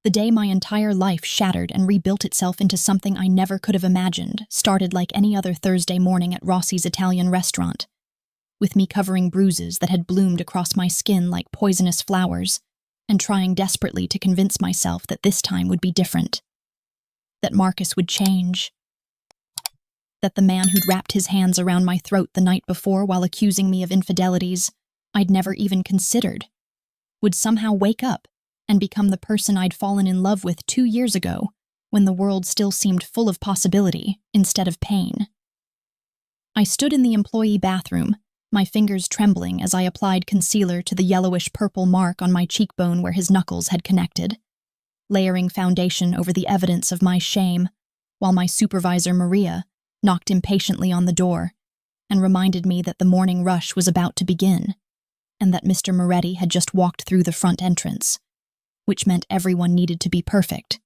The day my entire life shattered and rebuilt itself into something I never could have imagined started like any other Thursday morning at Rossi's Italian restaurant, with me covering bruises that had bloomed across my skin like poisonous flowers, and trying desperately to convince myself that this time would be different, that Marcus would change, that the man who'd wrapped his hands around my throat the night before while accusing me of infidelities I'd never even considered would somehow wake up and become the person I'd fallen in love with 2 years ago when the world still seemed full of possibility instead of pain. I stood in the employee bathroom, my fingers trembling as I applied concealer to the yellowish-purple mark on my cheekbone where his knuckles had connected, layering foundation over the evidence of my shame, while my supervisor, Maria, knocked impatiently on the door and reminded me that the morning rush was about to begin, and that Mr. Moretti had just walked through the front entrance, which meant everyone needed to be perfect,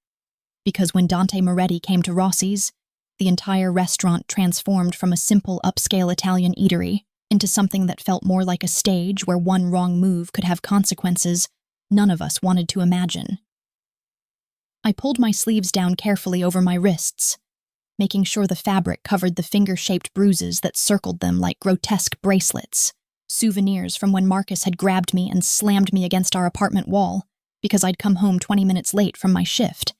because when Dante Moretti came to Rossi's, the entire restaurant transformed from a simple upscale Italian eatery into something that felt more like a stage where one wrong move could have consequences none of us wanted to imagine. I pulled my sleeves down carefully over my wrists, making sure the fabric covered the finger-shaped bruises that circled them like grotesque bracelets, souvenirs from when Marcus had grabbed me and slammed me against our apartment wall because I'd come home 20 minutes late from my shift,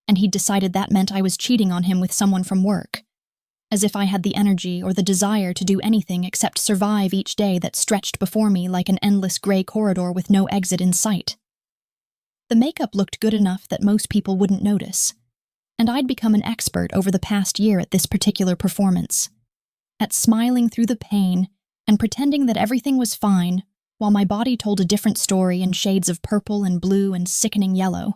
and he'd decided that meant I was cheating on him with someone from work, as if I had the energy or the desire to do anything except survive each day that stretched before me like an endless gray corridor with no exit in sight. The makeup looked good enough that most people wouldn't notice, and I'd become an expert over the past year at this particular performance, at smiling through the pain and pretending that everything was fine while my body told a different story in shades of purple and blue and sickening yellow.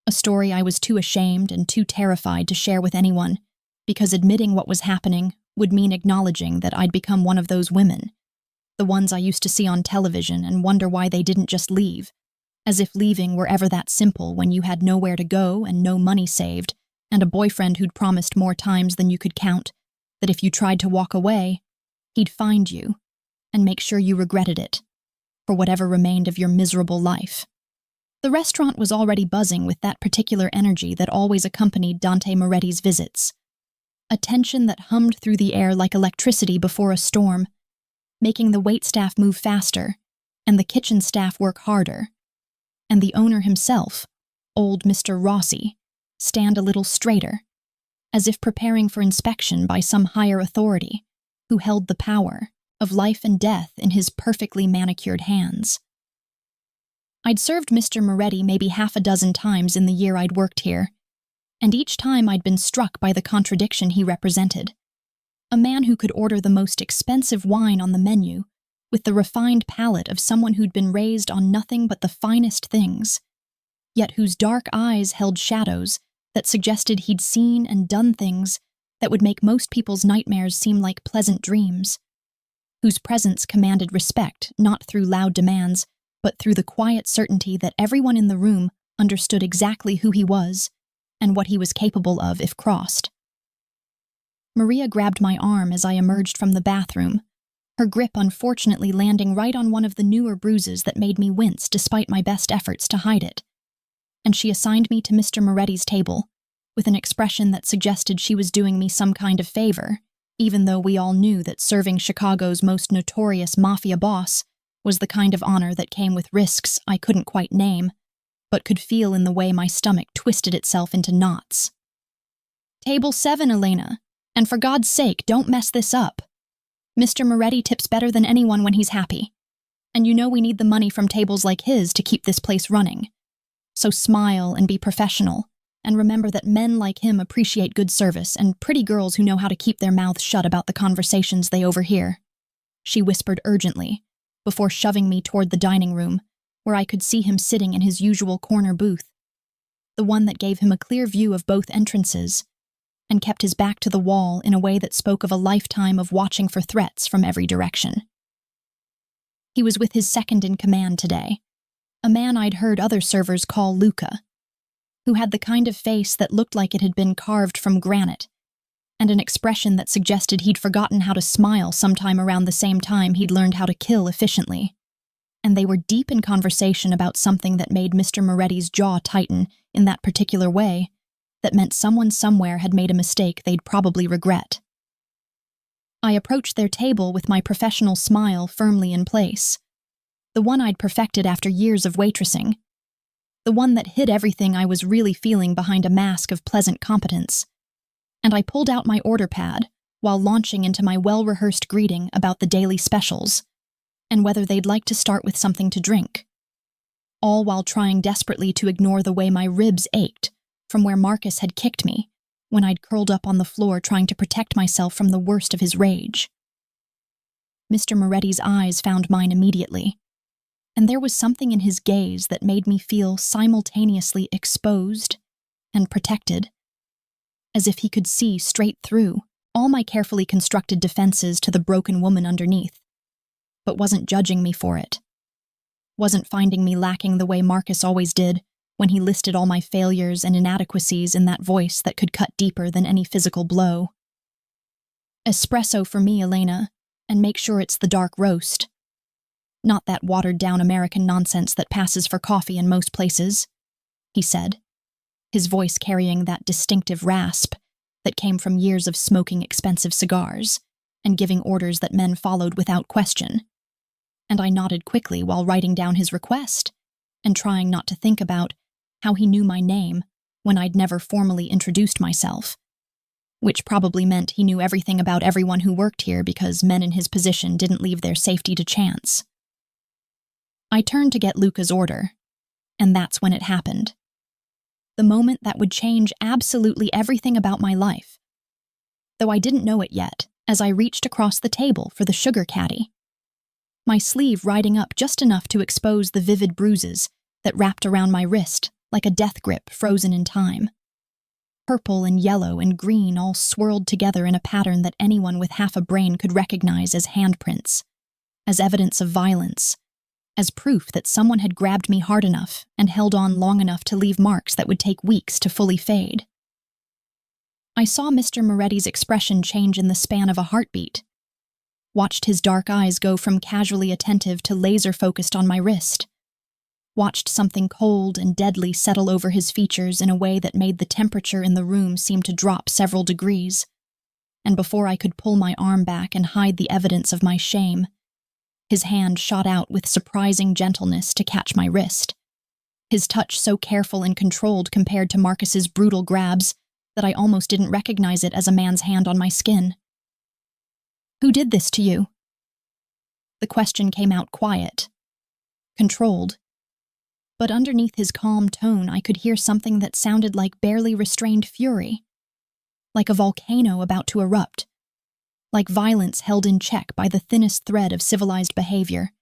A story I was too ashamed and too terrified to share with anyone, because admitting what was happening would mean acknowledging that I'd become one of those women, the ones I used to see on television and wonder why they didn't just leave, as if leaving were ever that simple when you had nowhere to go and no money saved, and a boyfriend who'd promised more times than you could count that if you tried to walk away, he'd find you and make sure you regretted it for whatever remained of your miserable life. The restaurant was already buzzing with that particular energy that always accompanied Dante Moretti's visits, a tension that hummed through the air like electricity before a storm, making the waitstaff move faster and the kitchen staff work harder, and the owner himself, old Mr. Rossi, stand a little straighter, as if preparing for inspection by some higher authority who held the power of life and death in his perfectly manicured hands. I'd served Mr. Moretti maybe half a dozen times in the year I'd worked here, and each time I'd been struck by the contradiction he represented. A man who could order the most expensive wine on the menu with the refined palate of someone who'd been raised on nothing but the finest things, yet whose dark eyes held shadows that suggested he'd seen and done things that would make most people's nightmares seem like pleasant dreams, whose presence commanded respect not through loud demands, but through the quiet certainty that everyone in the room understood exactly who he was and what he was capable of if crossed. Maria grabbed my arm as I emerged from the bathroom, her grip unfortunately landing right on one of the newer bruises that made me wince despite my best efforts to hide it, and she assigned me to Mr. Moretti's table, with an expression that suggested she was doing me some kind of favor, even though we all knew that serving Chicago's most notorious Mafia boss was the kind of honor that came with risks I couldn't quite name, but could feel in the way my stomach twisted itself into knots. "Table 7, Elena, and for God's sake, don't mess this up. Mr. Moretti tips better than anyone when he's happy, and you know we need the money from tables like his to keep this place running. So smile and be professional, and remember that men like him appreciate good service and pretty girls who know how to keep their mouths shut about the conversations they overhear," she whispered urgently, before shoving me toward the dining room, where I could see him sitting in his usual corner booth, the one that gave him a clear view of both entrances, and kept his back to the wall in a way that spoke of a lifetime of watching for threats from every direction. He was with his second-in-command today, a man I'd heard other servers call Luca, who had the kind of face that looked like it had been carved from granite, and an expression that suggested he'd forgotten how to smile sometime around the same time he'd learned how to kill efficiently. and they were deep in conversation about something that made Mr. Moretti's jaw tighten in that particular way that meant someone somewhere had made a mistake they'd probably regret. I approached their table with my professional smile firmly in place, the one I'd perfected after years of waitressing, the one that hid everything I was really feeling behind a mask of pleasant competence, and I pulled out my order pad while launching into my well-rehearsed greeting about the daily specials and whether they'd like to start with something to drink, all while trying desperately to ignore the way my ribs ached from where Marcus had kicked me when I'd curled up on the floor trying to protect myself from the worst of his rage. Mr. Moretti's eyes found mine immediately, and there was something in his gaze that made me feel simultaneously exposed and protected, as if he could see straight through all my carefully constructed defenses to the broken woman underneath, but wasn't judging me for it. Wasn't finding me lacking the way Marcus always did when he listed all my failures and inadequacies in that voice that could cut deeper than any physical blow. Espresso for me, Elena, and make sure it's the dark roast. Not that watered-down American nonsense that passes for coffee in most places, he said, his voice carrying that distinctive rasp that came from years of smoking expensive cigars and giving orders that men followed without question. And I nodded quickly while writing down his request and trying not to think about how he knew my name when I'd never formally introduced myself, which probably meant he knew everything about everyone who worked here because men in his position didn't leave their safety to chance. I turned to get Luca's order, and that's when it happened. The moment that would change absolutely everything about my life. Though I didn't know it yet, as I reached across the table for the sugar caddy, my sleeve riding up just enough to expose the vivid bruises that wrapped around my wrist like a death grip frozen in time. Purple and yellow and green all swirled together in a pattern that anyone with half a brain could recognize as handprints, as evidence of violence, as proof that someone had grabbed me hard enough and held on long enough to leave marks that would take weeks to fully fade. I saw Mr. Moretti's expression change in the span of a heartbeat, watched his dark eyes go from casually attentive to laser-focused on my wrist, watched something cold and deadly settle over his features in a way that made the temperature in the room seem to drop several degrees, and before I could pull my arm back and hide the evidence of my shame, his hand shot out with surprising gentleness to catch my wrist, his touch so careful and controlled compared to Marcus's brutal grabs that I almost didn't recognize it as a man's hand on my skin. "Who did this to you?" The question came out quiet, controlled, but underneath his calm tone I could hear something that sounded like barely restrained fury, like a volcano about to erupt, like violence held in check by the thinnest thread of civilized behavior.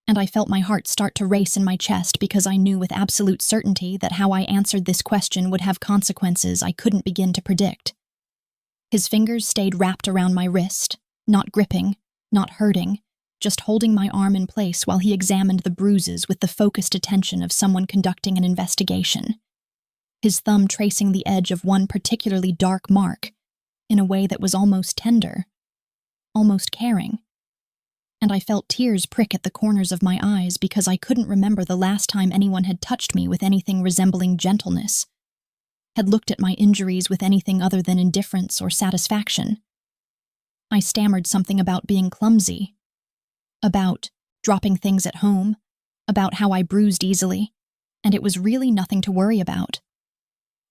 And I felt my heart start to race in my chest because I knew with absolute certainty that how I answered this question would have consequences I couldn't begin to predict. His fingers stayed wrapped around my wrist, not gripping, not hurting, just holding my arm in place while he examined the bruises with the focused attention of someone conducting an investigation, his thumb tracing the edge of one particularly dark mark in a way that was almost tender, almost caring. And I felt tears prick at the corners of my eyes because I couldn't remember the last time anyone had touched me with anything resembling gentleness, had looked at my injuries with anything other than indifference or satisfaction. I stammered something about being clumsy, about dropping things at home, about how I bruised easily, and it was really nothing to worry about.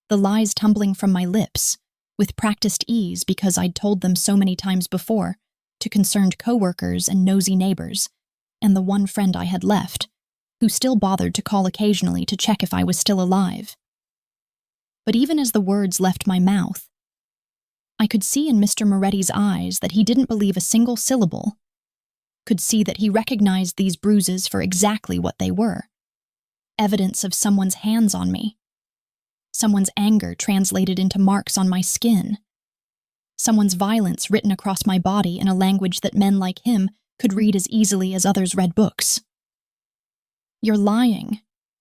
The lies tumbling from my lips, with practiced ease because I'd told them so many times before, to concerned coworkers and nosy neighbors, and the one friend I had left, who still bothered to call occasionally to check if I was still alive. But even as the words left my mouth, I could see in Mr. Moretti's eyes that he didn't believe a single syllable, could see that he recognized these bruises for exactly what they were, evidence of someone's hands on me, someone's anger translated into marks on my skin, someone's violence written across my body in a language that men like him could read as easily as others read books. "You're lying,"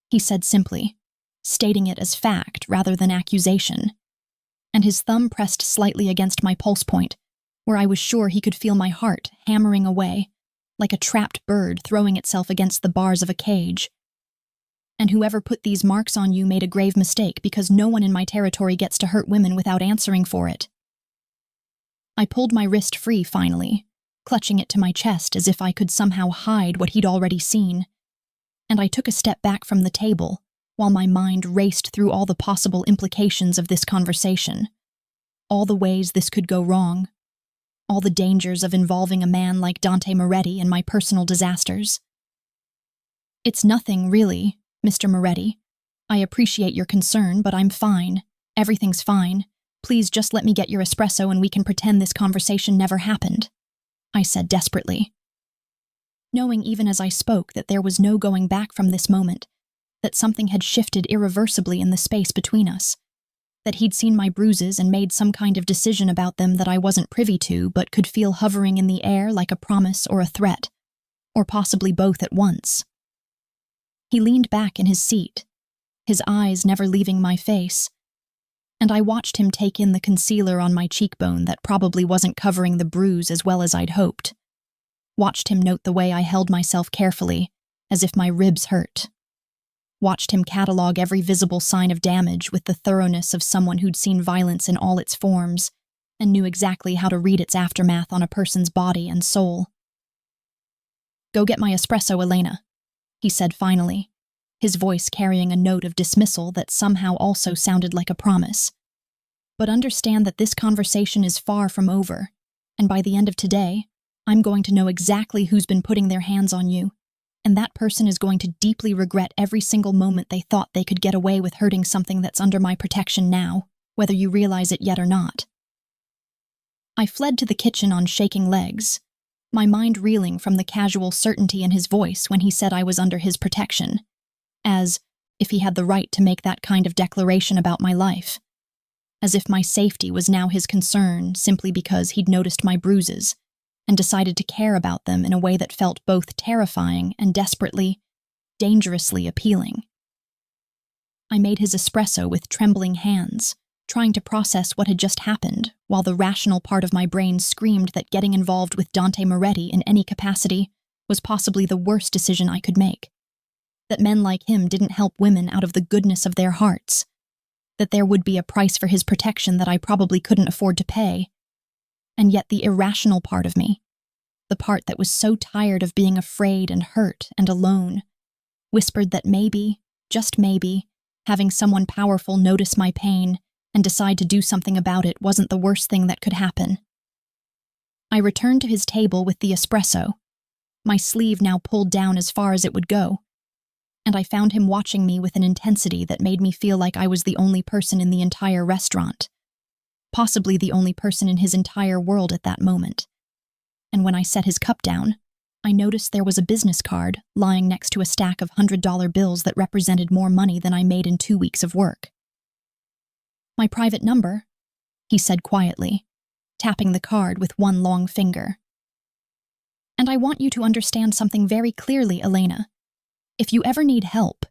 he said simply, stating it as fact rather than accusation, and his thumb pressed slightly against my pulse point, where I was sure he could feel my heart hammering away, like a trapped bird throwing itself against the bars of a cage. And whoever put these marks on you made a grave mistake, because no one in my territory gets to hurt women without answering for it. I pulled my wrist free finally, clutching it to my chest as if I could somehow hide what he'd already seen, and I took a step back from the table while my mind raced through all the possible implications of this conversation, all the ways this could go wrong, all the dangers of involving a man like Dante Moretti in my personal disasters. "It's nothing, really, Mr. Moretti. I appreciate your concern, but I'm fine. Everything's fine. Please just let me get your espresso and we can pretend this conversation never happened," I said desperately, knowing even as I spoke that there was no going back from this moment, that something had shifted irreversibly in the space between us, that he'd seen my bruises and made some kind of decision about them that I wasn't privy to but could feel hovering in the air like a promise or a threat, or possibly both at once. He leaned back in his seat, his eyes never leaving my face, and I watched him take in the concealer on my cheekbone that probably wasn't covering the bruise as well as I'd hoped. Watched him note the way I held myself carefully, as if my ribs hurt. Watched him catalog every visible sign of damage with the thoroughness of someone who'd seen violence in all its forms and knew exactly how to read its aftermath on a person's body and soul. "Go get my espresso, Elena," he said finally, his voice carrying a note of dismissal that somehow also sounded like a promise. "But understand that this conversation is far from over, and by the end of today, I'm going to know exactly who's been putting their hands on you, and that person is going to deeply regret every single moment they thought they could get away with hurting something that's under my protection now, whether you realize it yet or not." I fled to the kitchen on shaking legs, my mind reeling from the casual certainty in his voice when he said I was under his protection, as if he had the right to make that kind of declaration about my life, as if my safety was now his concern simply because he'd noticed my bruises and decided to care about them in a way that felt both terrifying and desperately, dangerously appealing. I made his espresso with trembling hands, trying to process what had just happened, while the rational part of my brain screamed that getting involved with Dante Moretti in any capacity was possibly the worst decision I could make, that men like him didn't help women out of the goodness of their hearts, that there would be a price for his protection that I probably couldn't afford to pay. And yet the irrational part of me, the part that was so tired of being afraid and hurt and alone, whispered that maybe, just maybe, having someone powerful notice my pain and decide to do something about it wasn't the worst thing that could happen. I returned to his table with the espresso, my sleeve now pulled down as far as it would go, and I found him watching me with an intensity that made me feel like I was the only person in the entire restaurant, possibly the only person in his entire world at that moment. And when I set his cup down, I noticed there was a business card lying next to a stack of $100 bills that represented more money than I made in 2 weeks of work. "My private number," he said quietly, tapping the card with one long finger. "And I want you to understand something very clearly, Elena. If you ever need help,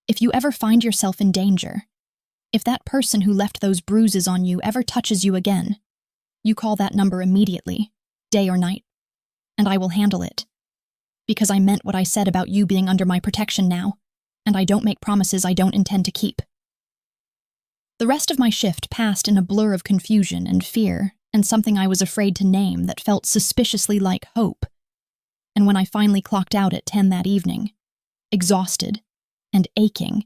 if you ever find yourself in danger, if that person who left those bruises on you ever touches you again, you call that number immediately, day or night, and I will handle it. Because I meant what I said about you being under my protection now, and I don't make promises I don't intend to keep." The rest of my shift passed in a blur of confusion and fear and something I was afraid to name that felt suspiciously like hope. And when I finally clocked out at 10 that evening, exhausted and aching,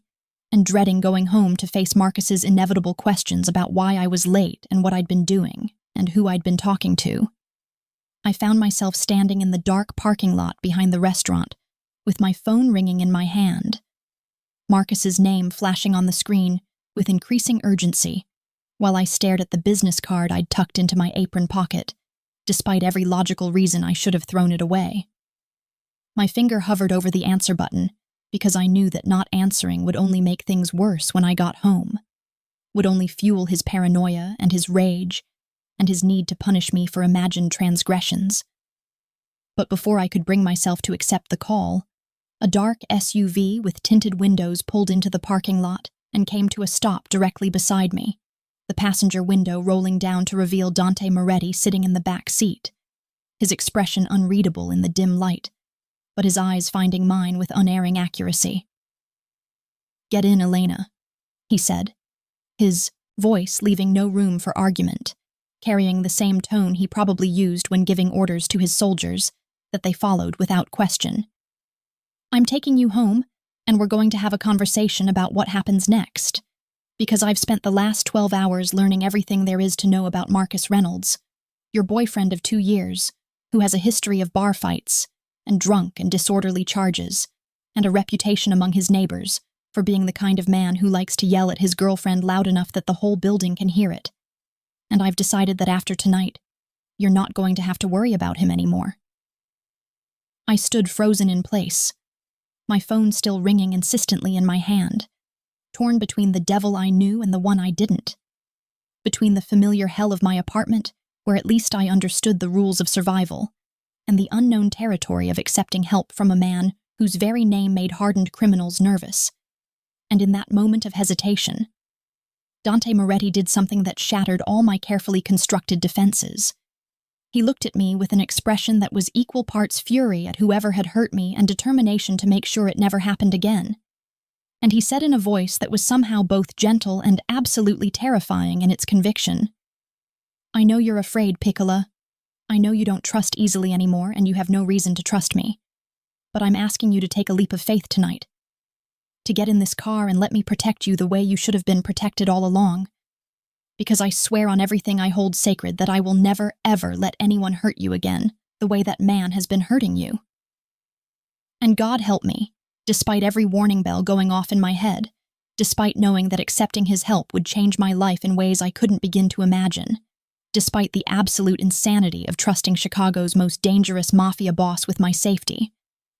and dreading going home to face Marcus's inevitable questions about why I was late and what I'd been doing and who I'd been talking to, I found myself standing in the dark parking lot behind the restaurant with my phone ringing in my hand, Marcus's name flashing on the screen with increasing urgency, while I stared at the business card I'd tucked into my apron pocket, despite every logical reason I should have thrown it away. My finger hovered over the answer button because I knew that not answering would only make things worse when I got home, would only fuel his paranoia and his rage and his need to punish me for imagined transgressions. But before I could bring myself to accept the call, a dark SUV with tinted windows pulled into the parking lot and came to a stop directly beside me, the passenger window rolling down to reveal Dante Moretti sitting in the back seat, his expression unreadable in the dim light, but his eyes finding mine with unerring accuracy. "Get in, Elena," he said, his voice leaving no room for argument, carrying the same tone he probably used when giving orders to his soldiers that they followed without question. "I'm taking you home, and we're going to have a conversation about what happens next, because I've spent the last 12 hours learning everything there is to know about Marcus Reynolds, your boyfriend of 2 years, who has a history of bar fights and drunk and disorderly charges, and a reputation among his neighbors for being the kind of man who likes to yell at his girlfriend loud enough that the whole building can hear it. And I've decided that after tonight, you're not going to have to worry about him anymore." I stood frozen in place, my phone still ringing insistently in my hand, torn between the devil I knew and the one I didn't. Between the familiar hell of my apartment, where at least I understood the rules of survival, and the unknown territory of accepting help from a man whose very name made hardened criminals nervous. And in that moment of hesitation, Dante Moretti did something that shattered all my carefully constructed defenses. He looked at me with an expression that was equal parts fury at whoever had hurt me and determination to make sure it never happened again. And he said in a voice that was somehow both gentle and absolutely terrifying in its conviction, "I know you're afraid, Piccola. I know you don't trust easily anymore, and you have no reason to trust me. But I'm asking you to take a leap of faith tonight. To get in this car and let me protect you the way you should have been protected all along. Because I swear on everything I hold sacred that I will never, ever let anyone hurt you again, the way that man has been hurting you. And God help me, despite every warning bell going off in my head, despite knowing that accepting his help would change my life in ways I couldn't begin to imagine, despite the absolute insanity of trusting Chicago's most dangerous mafia boss with my safety,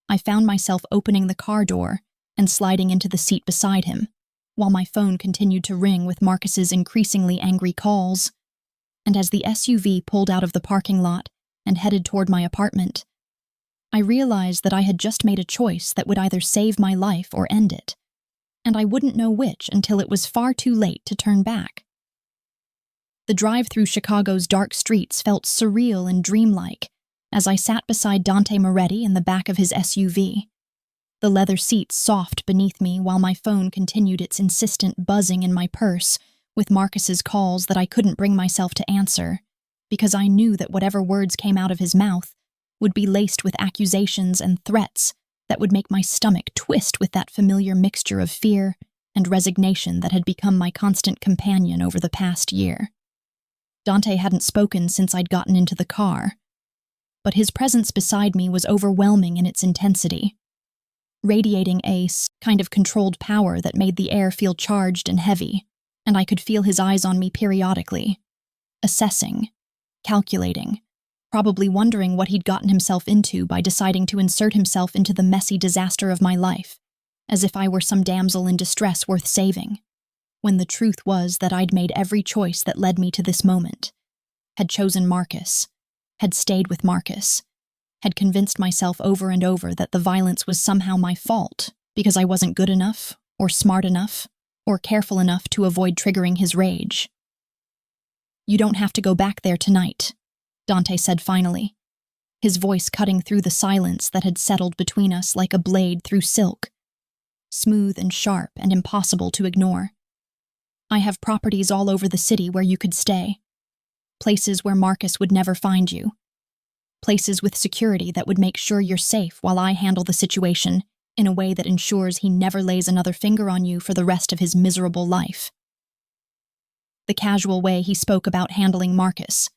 I found myself opening the car door and sliding into the seat beside him, while my phone continued to ring with Marcus's increasingly angry calls. And as the SUV pulled out of the parking lot and headed toward my apartment, I realized that I had just made a choice that would either save my life or end it, and I wouldn't know which until it was far too late to turn back. The drive through Chicago's dark streets felt surreal and dreamlike as I sat beside Dante Moretti in the back of his SUV, the leather seats soft beneath me while my phone continued its insistent buzzing in my purse with Marcus's calls that I couldn't bring myself to answer, because I knew that whatever words came out of his mouth would be laced with accusations and threats that would make my stomach twist with that familiar mixture of fear and resignation that had become my constant companion over the past year. Dante hadn't spoken since I'd gotten into the car, but his presence beside me was overwhelming in its intensity, radiating a kind of controlled power that made the air feel charged and heavy, and I could feel his eyes on me periodically, assessing, calculating, probably wondering what he'd gotten himself into by deciding to insert himself into the messy disaster of my life, as if I were some damsel in distress worth saving, when the truth was that I'd made every choice that led me to this moment, had chosen Marcus, had stayed with Marcus, had convinced myself over and over that the violence was somehow my fault because I wasn't good enough, or smart enough, or careful enough to avoid triggering his rage. "You don't have to go back there tonight," Dante said finally, his voice cutting through the silence that had settled between us like a blade through silk, smooth and sharp and impossible to ignore. "I have properties all over the city where you could stay, places where Marcus would never find you, places with security that would make sure you're safe while I handle the situation in a way that ensures he never lays another finger on you for the rest of his miserable life." The casual way he spoke about handling Marcus,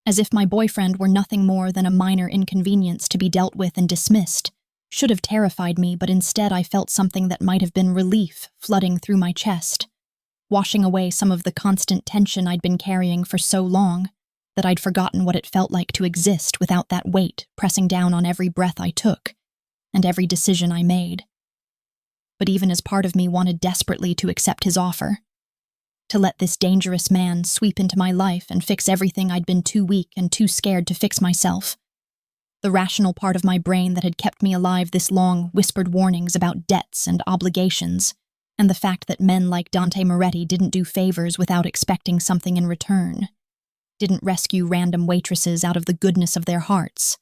as if my boyfriend were nothing more than a minor inconvenience to be dealt with and dismissed, should have terrified me, but instead I felt something that might have been relief flooding through my chest, washing away some of the constant tension I'd been carrying for so long that I'd forgotten what it felt like to exist without that weight pressing down on every breath I took and every decision I made. But even as part of me wanted desperately to accept his offer, to let this dangerous man sweep into my life and fix everything I'd been too weak and too scared to fix myself, the rational part of my brain that had kept me alive this long whispered warnings about debts and obligations, and the fact that men like Dante Moretti didn't do favors without expecting something in return. didn't rescue random waitresses out of the goodness of their hearts,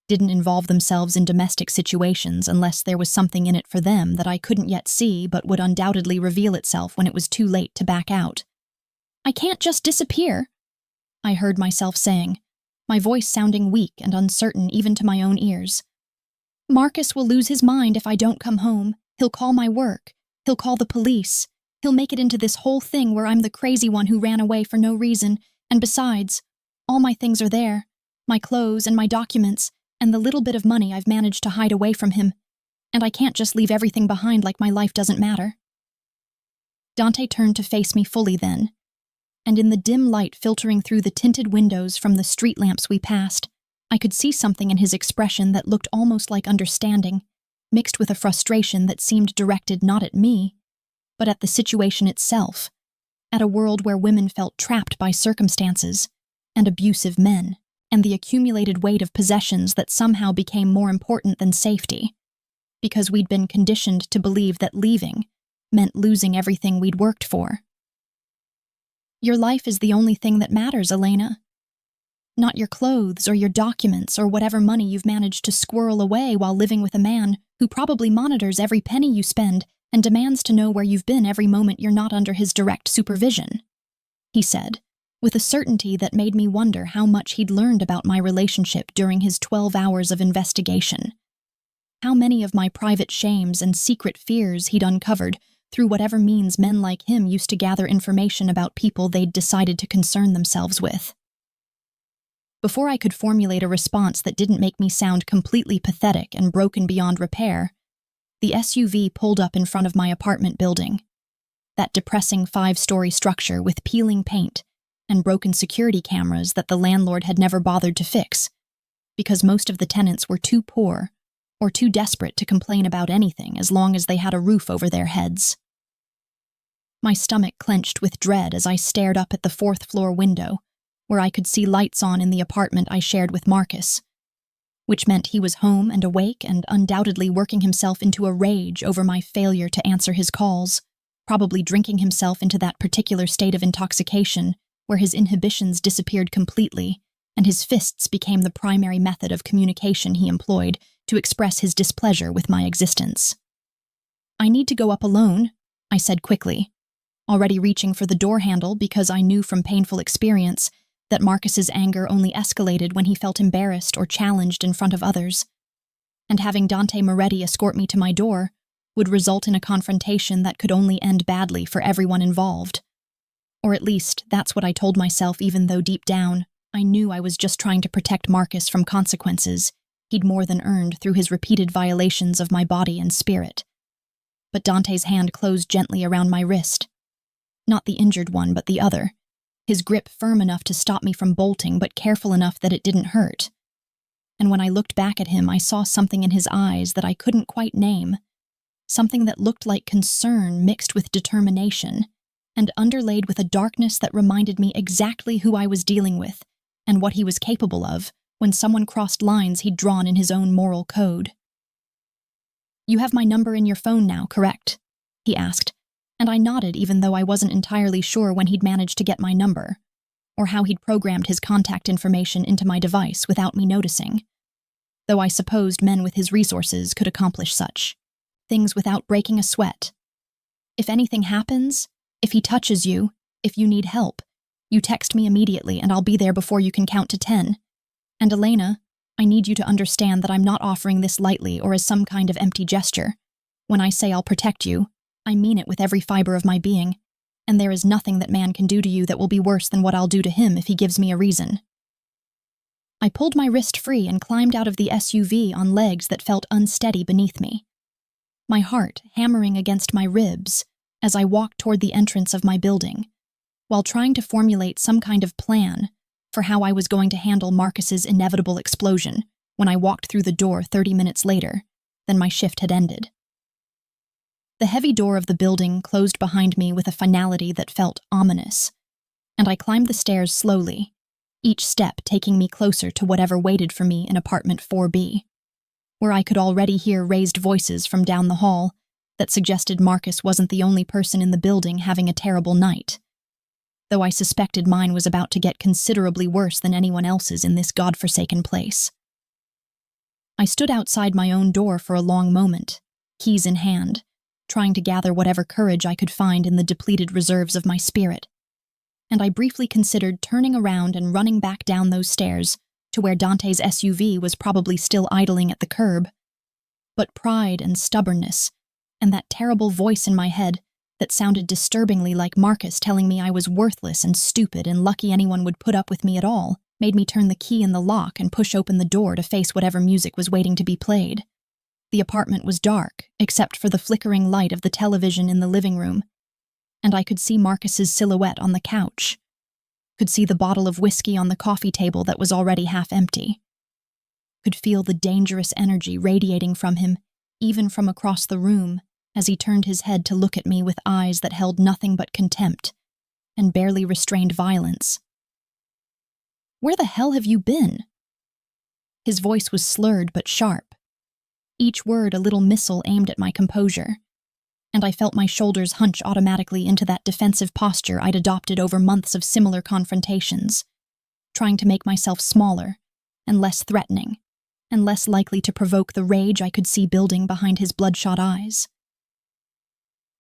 didn't involve themselves in domestic situations unless there was something in it for them that I couldn't yet see but would undoubtedly reveal itself when it was too late to back out. "I can't just disappear," I heard myself saying, my voice sounding weak and uncertain even to my own ears. "Marcus will lose his mind if I don't come home. He'll call my work. He'll call the police. He'll make it into this whole thing where I'm the crazy one who ran away for no reason, and besides, all my things are there, my clothes and my documents, and the little bit of money I've managed to hide away from him, and I can't just leave everything behind like my life doesn't matter." Dante turned to face me fully then, and in the dim light filtering through the tinted windows from the street lamps we passed, I could see something in his expression that looked almost like understanding, mixed with a frustration that seemed directed not at me, but at the situation itself, at a world where women felt trapped by circumstances, and abusive men, and the accumulated weight of possessions that somehow became more important than safety, because we'd been conditioned to believe that leaving meant losing everything we'd worked for. "Your life is the only thing that matters, Elena. Not your clothes or your documents or whatever money you've managed to squirrel away while living with a man who probably monitors every penny you spend and demands to know where you've been every moment you're not under his direct supervision," he said, with a certainty that made me wonder how much he'd learned about my relationship during his 12 hours of investigation. How many of my private shames and secret fears he'd uncovered through whatever means men like him used to gather information about people they'd decided to concern themselves with. Before I could formulate a response that didn't make me sound completely pathetic and broken beyond repair, the SUV pulled up in front of my apartment building. That depressing 5-story structure with peeling paint and broken security cameras that the landlord had never bothered to fix, because most of the tenants were too poor or too desperate to complain about anything as long as they had a roof over their heads. My stomach clenched with dread as I stared up at the 4th-floor window, where I could see lights on in the apartment I shared with Marcus, which meant he was home and awake and undoubtedly working himself into a rage over my failure to answer his calls, probably drinking himself into that particular state of intoxication where his inhibitions disappeared completely and his fists became the primary method of communication he employed to express his displeasure with my existence. "I need to go up alone," I said quickly, already reaching for the door handle because I knew from painful experience that Marcus's anger only escalated when he felt embarrassed or challenged in front of others, and having Dante Moretti escort me to my door would result in a confrontation that could only end badly for everyone involved. Or at least, that's what I told myself, even though deep down, I knew I was just trying to protect Marcus from consequences he'd more than earned through his repeated violations of my body and spirit. But Dante's hand closed gently around my wrist. Not the injured one, but the other, his grip firm enough to stop me from bolting, but careful enough that it didn't hurt. And when I looked back at him, I saw something in his eyes that I couldn't quite name, something that looked like concern mixed with determination, and underlaid with a darkness that reminded me exactly who I was dealing with and what he was capable of when someone crossed lines he'd drawn in his own moral code. "You have my number in your phone now, correct?" he asked, and I nodded even though I wasn't entirely sure when he'd managed to get my number, or how he'd programmed his contact information into my device without me noticing, though I supposed men with his resources could accomplish such things without breaking a sweat. "If anything happens, if he touches you, if you need help, you text me immediately and I'll be there before you can count to 10. And Elena, I need you to understand that I'm not offering this lightly or as some kind of empty gesture. When I say I'll protect you, I mean it with every fiber of my being, and there is nothing that man can do to you that will be worse than what I'll do to him if he gives me a reason." I pulled my wrist free and climbed out of the SUV on legs that felt unsteady beneath me, my heart hammering against my ribs as I walked toward the entrance of my building, while trying to formulate some kind of plan for how I was going to handle Marcus's inevitable explosion when I walked through the door 30 minutes later than my shift had ended. The heavy door of the building closed behind me with a finality that felt ominous, and I climbed the stairs slowly, each step taking me closer to whatever waited for me in apartment 4B, where I could already hear raised voices from down the hall that suggested Marcus wasn't the only person in the building having a terrible night, though I suspected mine was about to get considerably worse than anyone else's in this godforsaken place. I stood outside my own door for a long moment, keys in hand, trying to gather whatever courage I could find in the depleted reserves of my spirit. And I briefly considered turning around and running back down those stairs to where Dante's SUV was probably still idling at the curb. But pride and stubbornness, and that terrible voice in my head that sounded disturbingly like Marcus telling me I was worthless and stupid and lucky anyone would put up with me at all, made me turn the key in the lock and push open the door to face whatever music was waiting to be played. The apartment was dark, except for the flickering light of the television in the living room, and I could see Marcus's silhouette on the couch, could see the bottle of whiskey on the coffee table that was already half empty, could feel the dangerous energy radiating from him, even from across the room, as he turned his head to look at me with eyes that held nothing but contempt and barely restrained violence. "Where the hell have you been?" His voice was slurred but sharp, each word a little missile aimed at my composure, and I felt my shoulders hunch automatically into that defensive posture I'd adopted over months of similar confrontations, trying to make myself smaller and less threatening, and less likely to provoke the rage I could see building behind his bloodshot eyes.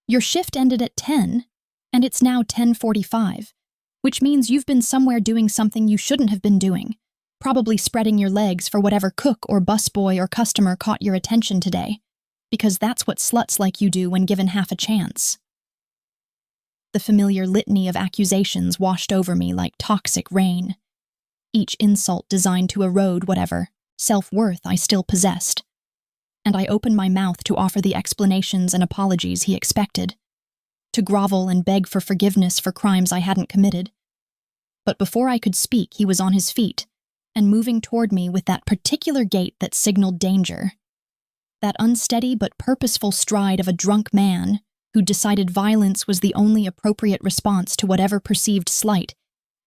"Your shift ended at 10, and it's now 10:45, which means you've been somewhere doing something you shouldn't have been doing, probably spreading your legs for whatever cook or busboy or customer caught your attention today, because that's what sluts like you do when given half a chance." The familiar litany of accusations washed over me like toxic rain, each insult designed to erode whatever self-worth I still possessed, and I opened my mouth to offer the explanations and apologies he expected, to grovel and beg for forgiveness for crimes I hadn't committed. But before I could speak, he was on his feet and moving toward me with that particular gait that signaled danger, that unsteady but purposeful stride of a drunk man who decided violence was the only appropriate response to whatever perceived slight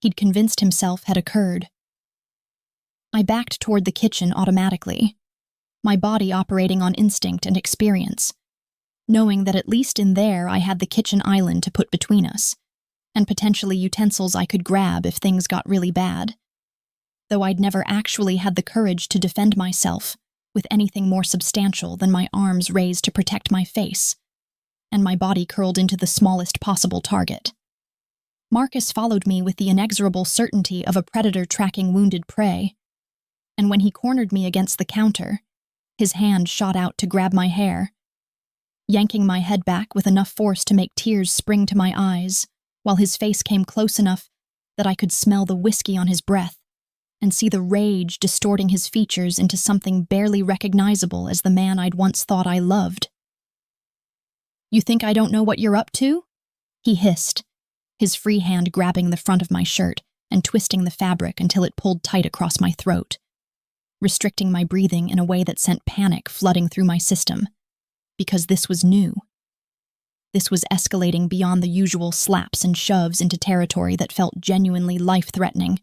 he'd convinced himself had occurred. I backed toward the kitchen automatically, my body operating on instinct and experience, knowing that at least in there I had the kitchen island to put between us, and potentially utensils I could grab if things got really bad, though I'd never actually had the courage to defend myself with anything more substantial than my arms raised to protect my face, and my body curled into the smallest possible target. Marcus followed me with the inexorable certainty of a predator tracking wounded prey, and when he cornered me against the counter, his hand shot out to grab my hair, yanking my head back with enough force to make tears spring to my eyes, while his face came close enough that I could smell the whiskey on his breath and see the rage distorting his features into something barely recognizable as the man I'd once thought I loved. "You think I don't know what you're up to?" he hissed, his free hand grabbing the front of my shirt and twisting the fabric until it pulled tight across my throat, restricting my breathing in a way that sent panic flooding through my system, because this was new. This was escalating beyond the usual slaps and shoves into territory that felt genuinely life-threatening.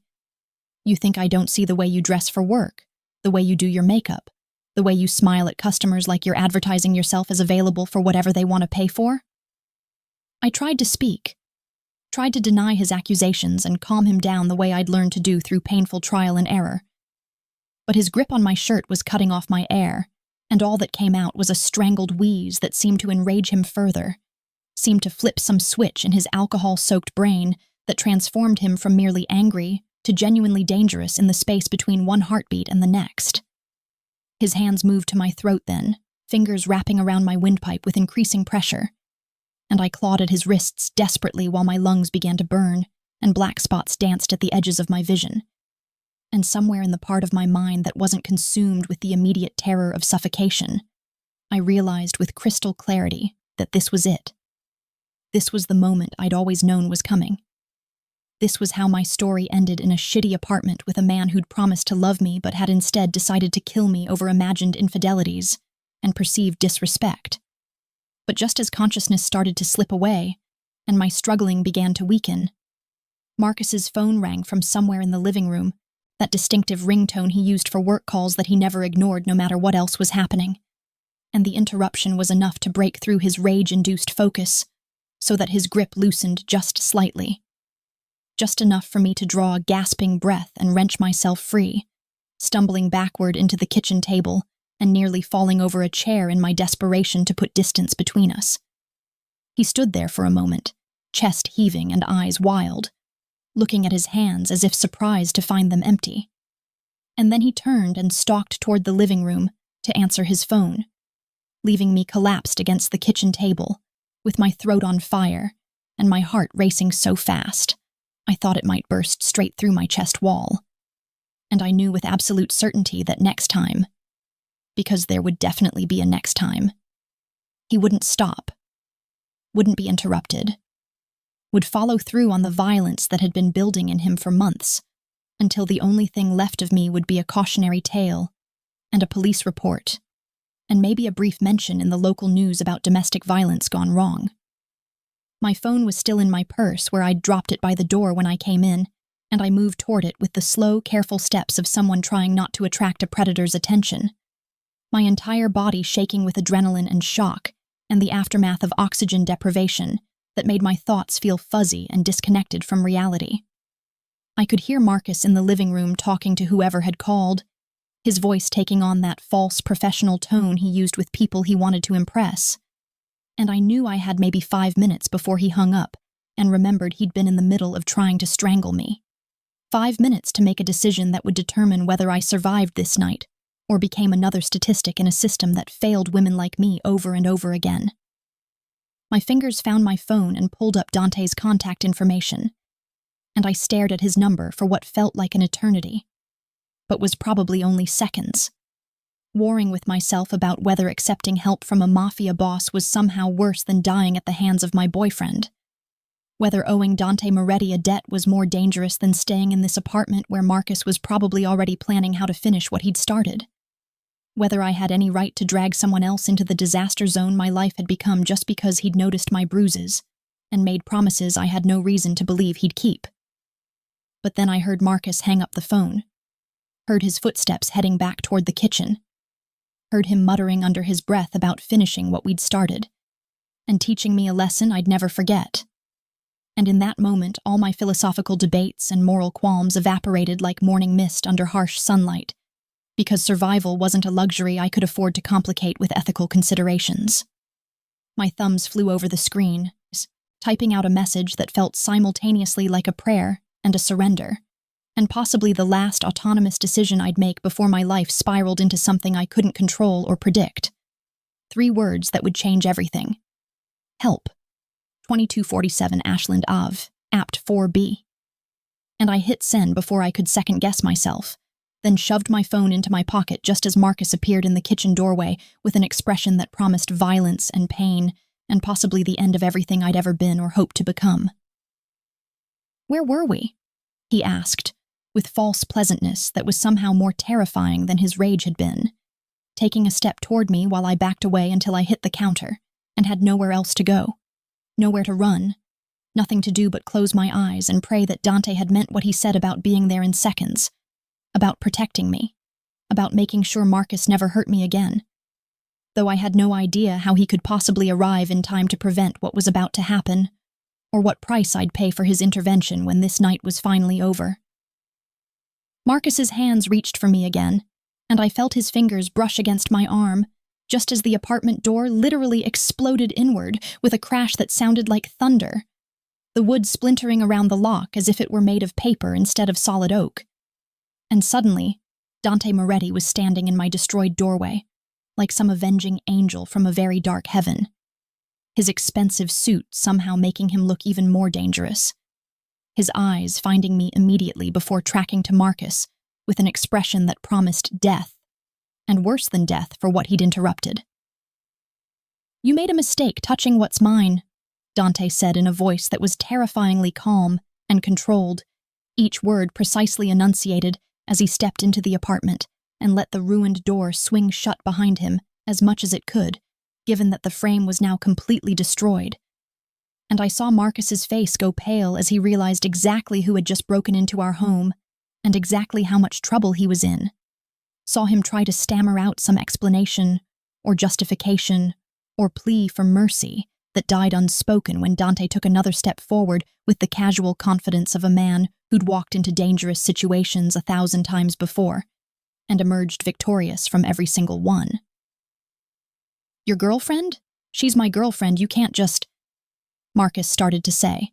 "You think I don't see the way you dress for work, the way you do your makeup, the way you smile at customers like you're advertising yourself as available for whatever they want to pay for?" I tried to speak, tried to deny his accusations and calm him down the way I'd learned to do through painful trial and error. But his grip on my shirt was cutting off my air, and all that came out was a strangled wheeze that seemed to enrage him further, seemed to flip some switch in his alcohol-soaked brain that transformed him from merely angry to genuinely dangerous in the space between one heartbeat and the next. His hands moved to my throat then, fingers wrapping around my windpipe with increasing pressure, and I clawed at his wrists desperately while my lungs began to burn and black spots danced at the edges of my vision. And somewhere in the part of my mind that wasn't consumed with the immediate terror of suffocation, I realized with crystal clarity that this was it. This was the moment I'd always known was coming. This was how my story ended in a shitty apartment with a man who'd promised to love me but had instead decided to kill me over imagined infidelities and perceived disrespect. But just as consciousness started to slip away and my struggling began to weaken, Marcus's phone rang from somewhere in the living room, that distinctive ringtone he used for work calls that he never ignored no matter what else was happening. And the interruption was enough to break through his rage-induced focus, so that his grip loosened just slightly. just enough for me to draw a gasping breath and wrench myself free, stumbling backward into the kitchen table and nearly falling over a chair in my desperation to put distance between us. He stood there for a moment, chest heaving and eyes wild, looking at his hands as if surprised to find them empty. And then he turned and stalked toward the living room to answer his phone, leaving me collapsed against the kitchen table, with my throat on fire and my heart racing so fast I thought it might burst straight through my chest wall. And I knew with absolute certainty that next time, because there would definitely be a next time, he wouldn't stop, wouldn't be interrupted, would follow through on the violence that had been building in him for months, until the only thing left of me would be a cautionary tale and a police report, and maybe a brief mention in the local news about domestic violence gone wrong. My phone was still in my purse where I'd dropped it by the door when I came in, and I moved toward it with the slow, careful steps of someone trying not to attract a predator's attention. My entire body shaking with adrenaline and shock, and the aftermath of oxygen deprivation that made my thoughts feel fuzzy and disconnected from reality. I could hear Marcus in the living room talking to whoever had called, his voice taking on that false professional tone he used with people he wanted to impress. And I knew I had maybe 5 minutes before he hung up and remembered he'd been in the middle of trying to strangle me. 5 minutes to make a decision that would determine whether I survived this night or became another statistic in a system that failed women like me over and over again. My fingers found my phone and pulled up Dante's contact information, and I stared at his number for what felt like an eternity, but was probably only seconds, warring with myself about whether accepting help from a mafia boss was somehow worse than dying at the hands of my boyfriend, whether owing Dante Moretti a debt was more dangerous than staying in this apartment where Marcus was probably already planning how to finish what he'd started, whether I had any right to drag someone else into the disaster zone my life had become just because he'd noticed my bruises and made promises I had no reason to believe he'd keep. But then I heard Marcus hang up the phone, heard his footsteps heading back toward the kitchen, heard him muttering under his breath about finishing what we'd started, and teaching me a lesson I'd never forget. And in that moment, all my philosophical debates and moral qualms evaporated like morning mist under harsh sunlight, because survival wasn't a luxury I could afford to complicate with ethical considerations. My thumbs flew over the screen, typing out a message that felt simultaneously like a prayer and a surrender, and possibly the last autonomous decision I'd make before my life spiraled into something I couldn't control or predict. 3 words that would change everything. Help. 2247 Ashland Ave, Apt 4B. And I hit send before I could second-guess myself, then shoved my phone into my pocket just as Marcus appeared in the kitchen doorway with an expression that promised violence and pain and possibly the end of everything I'd ever been or hoped to become. "Where were we?" he asked, with false pleasantness that was somehow more terrifying than his rage had been, taking a step toward me while I backed away until I hit the counter and had nowhere else to go, nowhere to run, nothing to do but close my eyes and pray that Dante had meant what he said about being there in seconds, about protecting me, about making sure Marcus never hurt me again, though I had no idea how he could possibly arrive in time to prevent what was about to happen, or what price I'd pay for his intervention when this night was finally over. Marcus's hands reached for me again, and I felt his fingers brush against my arm, just as the apartment door literally exploded inward with a crash that sounded like thunder, the wood splintering around the lock as if it were made of paper instead of solid oak. And suddenly, Dante Moretti was standing in my destroyed doorway, like some avenging angel from a very dark heaven, his expensive suit somehow making him look even more dangerous, his eyes finding me immediately before tracking to Marcus with an expression that promised death, and worse than death for what he'd interrupted. "You made a mistake touching what's mine," Dante said in a voice that was terrifyingly calm and controlled, each word precisely enunciated as he stepped into the apartment and let the ruined door swing shut behind him as much as it could, given that the frame was now completely destroyed. And I saw Marcus's face go pale as he realized exactly who had just broken into our home and exactly how much trouble he was in. Saw him try to stammer out some explanation or justification or plea for mercy that died unspoken when Dante took another step forward with the casual confidence of a man who'd walked into dangerous situations 1,000 times before and emerged victorious from every single one. "Your girlfriend? She's my girlfriend, you can't just—" Marcus started to say,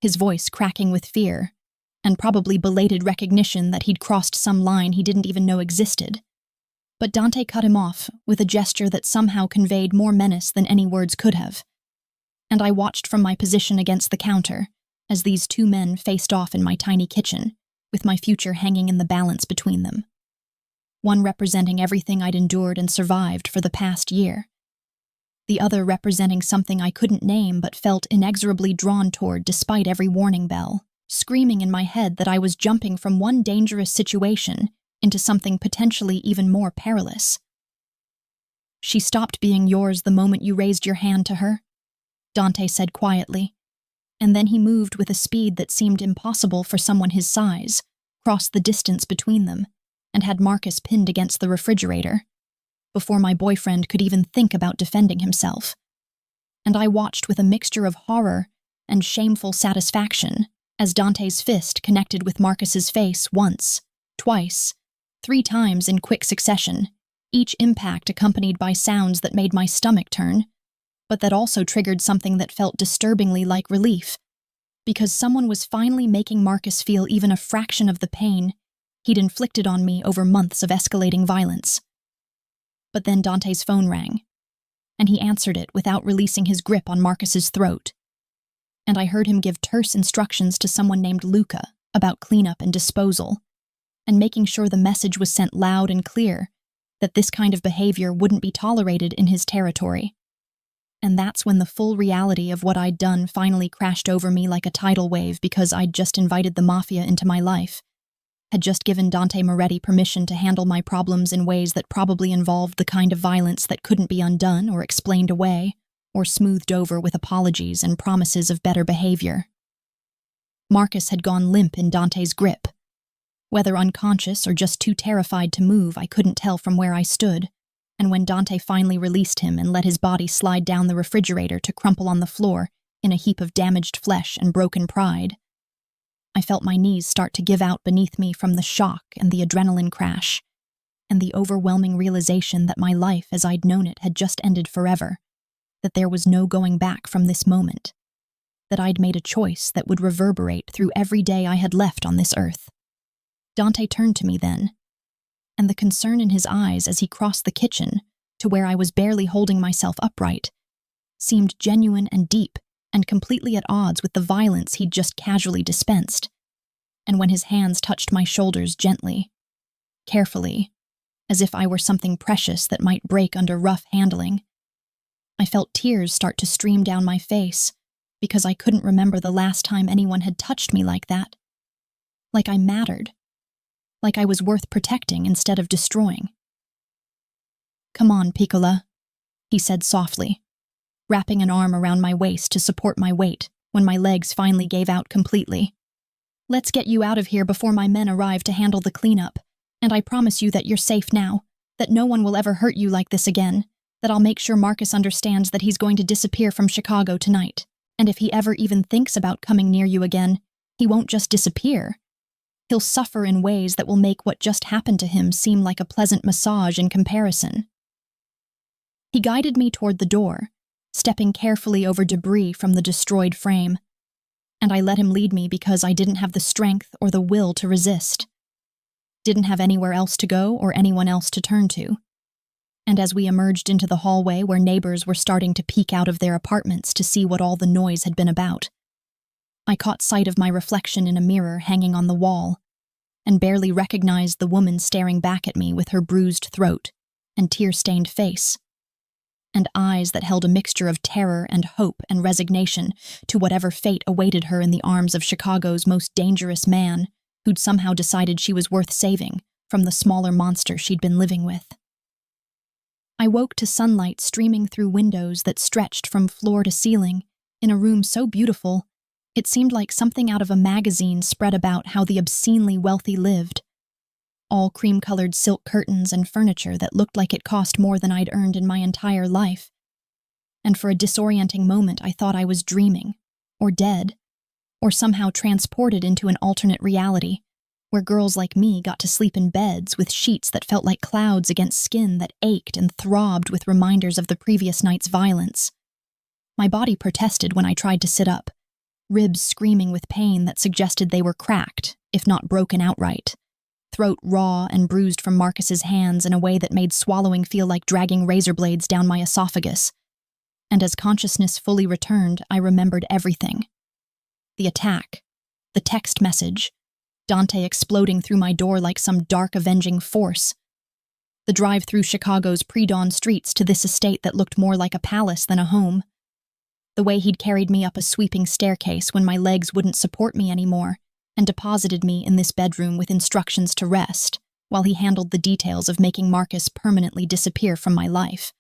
his voice cracking with fear, and probably belated recognition that he'd crossed some line he didn't even know existed. But Dante cut him off with a gesture that somehow conveyed more menace than any words could have. And I watched from my position against the counter as these two men faced off in my tiny kitchen, with my future hanging in the balance between them. One representing everything I'd endured and survived for the past year. The other representing something I couldn't name but felt inexorably drawn toward despite every warning bell, screaming in my head that I was jumping from one dangerous situation into something potentially even more perilous. "She stopped being yours the moment you raised your hand to her," Dante said quietly, and then he moved with a speed that seemed impossible for someone his size, crossed the distance between them, and had Marcus pinned against the refrigerator, before my boyfriend could even think about defending himself. And I watched with a mixture of horror and shameful satisfaction as Dante's fist connected with Marcus's face once, twice, 3 times in quick succession, each impact accompanied by sounds that made my stomach turn, but that also triggered something that felt disturbingly like relief, because someone was finally making Marcus feel even a fraction of the pain he'd inflicted on me over months of escalating violence. But then Dante's phone rang, and he answered it without releasing his grip on Marcus's throat. And I heard him give terse instructions to someone named Luca about cleanup and disposal, and making sure the message was sent loud and clear that this kind of behavior wouldn't be tolerated in his territory. And that's when the full reality of what I'd done finally crashed over me like a tidal wave, because I'd just invited the Mafia into my life, had just given Dante Moretti permission to handle my problems in ways that probably involved the kind of violence that couldn't be undone or explained away, or smoothed over with apologies and promises of better behavior. Marcus had gone limp in Dante's grip. Whether unconscious or just too terrified to move, I couldn't tell from where I stood, and when Dante finally released him and let his body slide down the refrigerator to crumple on the floor in a heap of damaged flesh and broken pride, I felt my knees start to give out beneath me from the shock and the adrenaline crash, and the overwhelming realization that my life as I'd known it had just ended forever, that there was no going back from this moment, that I'd made a choice that would reverberate through every day I had left on this earth. Dante turned to me then, and the concern in his eyes as he crossed the kitchen to where I was barely holding myself upright seemed genuine and deep and completely at odds with the violence he'd just casually dispensed. And when his hands touched my shoulders gently, carefully, as if I were something precious that might break under rough handling, I felt tears start to stream down my face because I couldn't remember the last time anyone had touched me like that. Like I mattered. Like I was worth protecting instead of destroying. "Come on, Piccola," he said softly, wrapping an arm around my waist to support my weight when my legs finally gave out completely. "Let's get you out of here before my men arrive to handle the cleanup, and I promise you that you're safe now, that no one will ever hurt you like this again, that I'll make sure Marcus understands that he's going to disappear from Chicago tonight, and if he ever even thinks about coming near you again, he won't just disappear. He'll suffer in ways that will make what just happened to him seem like a pleasant massage in comparison." He guided me toward the door, stepping carefully over debris from the destroyed frame, and I let him lead me because I didn't have the strength or the will to resist. Didn't have anywhere else to go or anyone else to turn to. And as we emerged into the hallway where neighbors were starting to peek out of their apartments to see what all the noise had been about, I caught sight of my reflection in a mirror hanging on the wall, and barely recognized the woman staring back at me with her bruised throat and tear-stained face, and eyes that held a mixture of terror and hope and resignation to whatever fate awaited her in the arms of Chicago's most dangerous man, who'd somehow decided she was worth saving from the smaller monster she'd been living with. I woke to sunlight streaming through windows that stretched from floor to ceiling in a room so beautiful it seemed like something out of a magazine spread about how the obscenely wealthy lived. All cream-colored silk curtains and furniture that looked like it cost more than I'd earned in my entire life. and for a disorienting moment I thought I was dreaming, or dead, or somehow transported into an alternate reality, where girls like me got to sleep in beds with sheets that felt like clouds against skin that ached and throbbed with reminders of the previous night's violence. My body protested when I tried to sit up, ribs screaming with pain that suggested they were cracked, if not broken outright, throat raw and bruised from Marcus's hands in a way that made swallowing feel like dragging razor blades down my esophagus. And as consciousness fully returned, I remembered everything. The attack, the text message, Dante exploding through my door like some dark avenging force, the drive through Chicago's pre-dawn streets to this estate that looked more like a palace than a home, the way he'd carried me up a sweeping staircase when my legs wouldn't support me anymore and deposited me in this bedroom with instructions to rest while he handled the details of making Marcus permanently disappear from my life.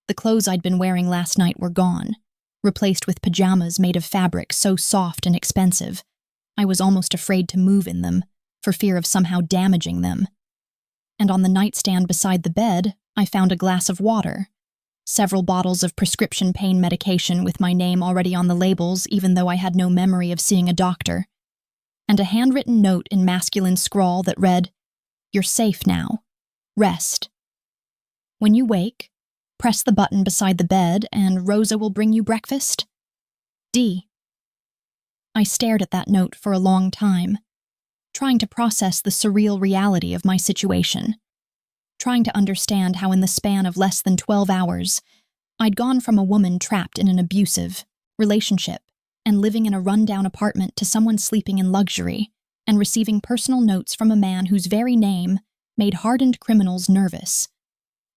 The clothes I'd been wearing last night were gone, replaced with pajamas made of fabric so soft and expensive, I was almost afraid to move in them, for fear of somehow damaging them. And on the nightstand beside the bed, I found a glass of water, several bottles of prescription pain medication with my name already on the labels even though I had no memory of seeing a doctor, and a handwritten note in masculine scrawl that read, "You're safe now. Rest. When you wake, press the button beside the bed and Rosa will bring you breakfast. D." I stared at that note for a long time, trying to process the surreal reality of my situation, trying to understand how in the span of less than 12 hours, I'd gone from a woman trapped in an abusive relationship and living in a rundown apartment to someone sleeping in luxury and receiving personal notes from a man whose very name made hardened criminals nervous.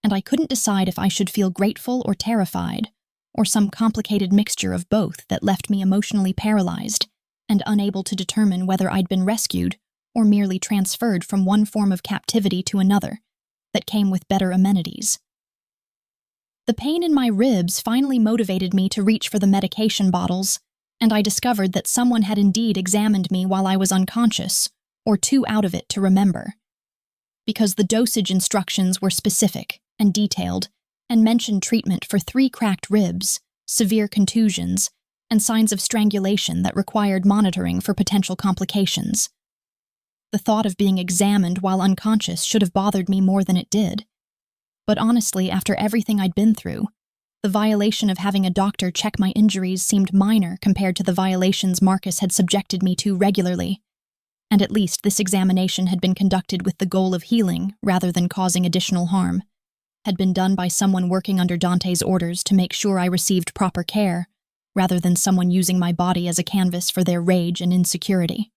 And I couldn't decide if I should feel grateful or terrified, or some complicated mixture of both that left me emotionally paralyzed and unable to determine whether I'd been rescued or merely transferred from one form of captivity to another that came with better amenities. The pain in my ribs finally motivated me to reach for the medication bottles, and I discovered that someone had indeed examined me while I was unconscious, or too out of it to remember. Because the dosage instructions were specific and detailed, and mentioned treatment for 3 cracked ribs, severe contusions, and signs of strangulation that required monitoring for potential complications. The thought of being examined while unconscious should have bothered me more than it did. But honestly, after everything I'd been through, the violation of having a doctor check my injuries seemed minor compared to the violations Marcus had subjected me to regularly. And at least this examination had been conducted with the goal of healing rather than causing additional harm, had been done by someone working under Dante's orders to make sure I received proper care, rather than someone using my body as a canvas for their rage and insecurity.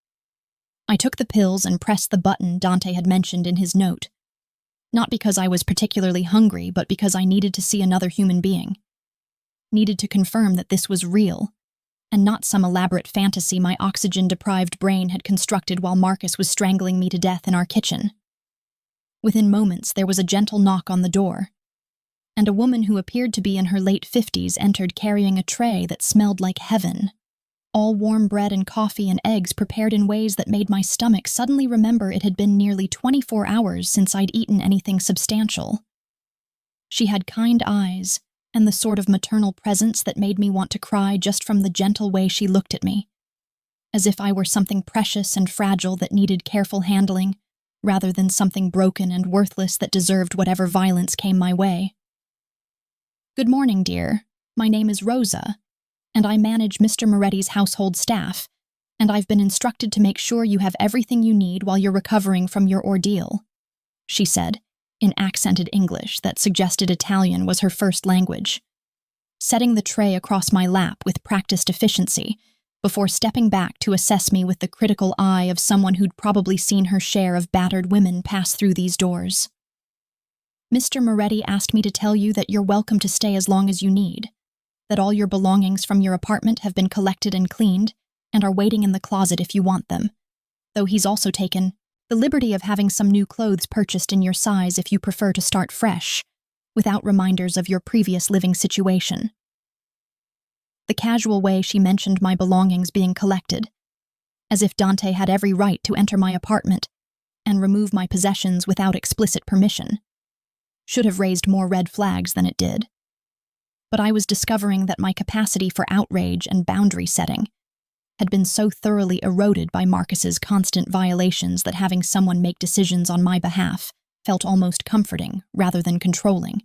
I took the pills and pressed the button Dante had mentioned in his note, not because I was particularly hungry, but because I needed to see another human being. Needed to confirm that this was real, and not some elaborate fantasy my oxygen-deprived brain had constructed while Marcus was strangling me to death in our kitchen. Within moments, there was a gentle knock on the door, and a woman who appeared to be in her late 50s entered carrying a tray that smelled like heaven, all warm bread and coffee and eggs prepared in ways that made my stomach suddenly remember it had been nearly 24 hours since I'd eaten anything substantial. She had kind eyes and the sort of maternal presence that made me want to cry just from the gentle way she looked at me, as if I were something precious and fragile that needed careful handling, rather than something broken and worthless that deserved whatever violence came my way. "Good morning, dear. My name is Rosa, and I manage Mr. Moretti's household staff, and I've been instructed to make sure you have everything you need while you're recovering from your ordeal," she said, in accented English that suggested Italian was her first language, setting the tray across my lap with practiced efficiency before stepping back to assess me with the critical eye of someone who'd probably seen her share of battered women pass through these doors. "Mr. Moretti asked me to tell you that you're welcome to stay as long as you need, that all your belongings from your apartment have been collected and cleaned and are waiting in the closet if you want them, though he's also taken the liberty of having some new clothes purchased in your size if you prefer to start fresh, without reminders of your previous living situation." The casual way she mentioned my belongings being collected, as if Dante had every right to enter my apartment and remove my possessions without explicit permission, should have raised more red flags than it did. But I was discovering that my capacity for outrage and boundary setting had been so thoroughly eroded by Marcus's constant violations that having someone make decisions on my behalf felt almost comforting rather than controlling,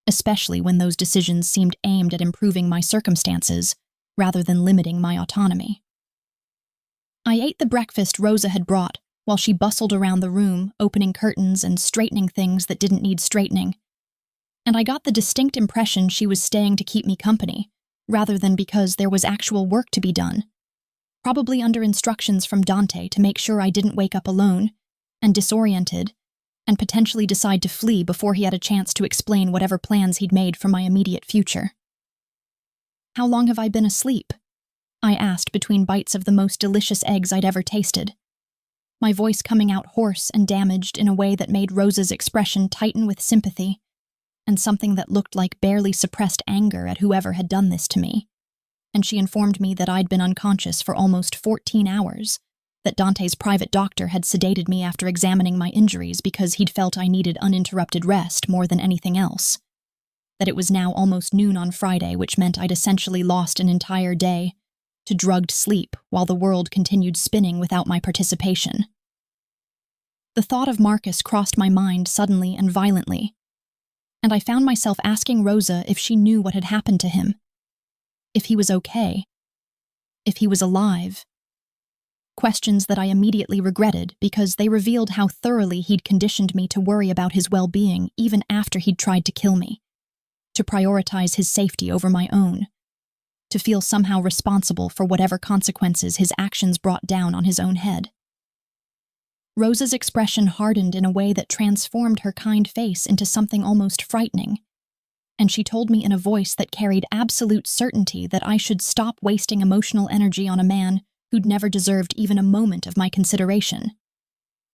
especially when those decisions seemed aimed at improving my circumstances rather than limiting my autonomy. I ate the breakfast Rosa had brought while she bustled around the room, opening curtains and straightening things that didn't need straightening, and I got the distinct impression she was staying to keep me company, rather than because there was actual work to be done, probably under instructions from Dante to make sure I didn't wake up alone and disoriented and potentially decide to flee before he had a chance to explain whatever plans he'd made for my immediate future. "How long have I been asleep?" I asked between bites of the most delicious eggs I'd ever tasted, my voice coming out hoarse and damaged in a way that made Rosa's expression tighten with sympathy and something that looked like barely suppressed anger at whoever had done this to me. And she informed me that I'd been unconscious for almost 14 hours, that Dante's private doctor had sedated me after examining my injuries because he'd felt I needed uninterrupted rest more than anything else, that it was now almost noon on Friday, which meant I'd essentially lost an entire day to drugged sleep while the world continued spinning without my participation. The thought of Marcus crossed my mind suddenly and violently, and I found myself asking Rosa if she knew what had happened to him, if he was okay, if he was alive. Questions that I immediately regretted because they revealed how thoroughly he'd conditioned me to worry about his well-being even after he'd tried to kill me, to prioritize his safety over my own, to feel somehow responsible for whatever consequences his actions brought down on his own head. Rosa's expression hardened in a way that transformed her kind face into something almost frightening, and she told me in a voice that carried absolute certainty that I should stop wasting emotional energy on a man who'd never deserved even a moment of my consideration,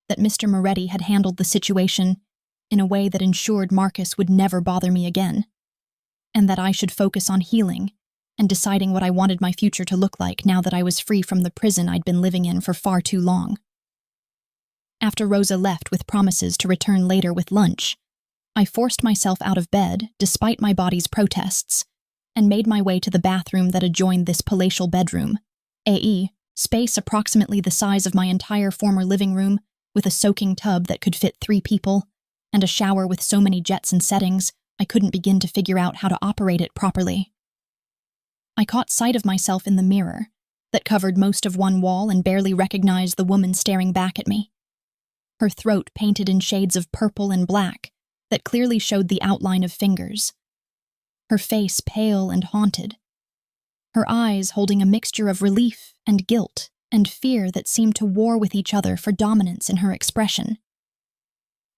that Mr. Moretti had handled the situation in a way that ensured Marcus would never bother me again, and that I should focus on healing and deciding what I wanted my future to look like now that I was free from the prison I'd been living in for far too long. After Rosa left with promises to return later with lunch, I forced myself out of bed, despite my body's protests, and made my way to the bathroom that adjoined this palatial bedroom, a.e., space approximately the size of my entire former living room, with a soaking tub that could fit 3 people, and a shower with so many jets and settings I couldn't begin to figure out how to operate it properly. I caught sight of myself in the mirror, that covered most of one wall and barely recognized the woman staring back at me. Her throat painted in shades of purple and black that clearly showed the outline of fingers. Her face pale and haunted. Her eyes holding a mixture of relief and guilt and fear that seemed to war with each other for dominance in her expression.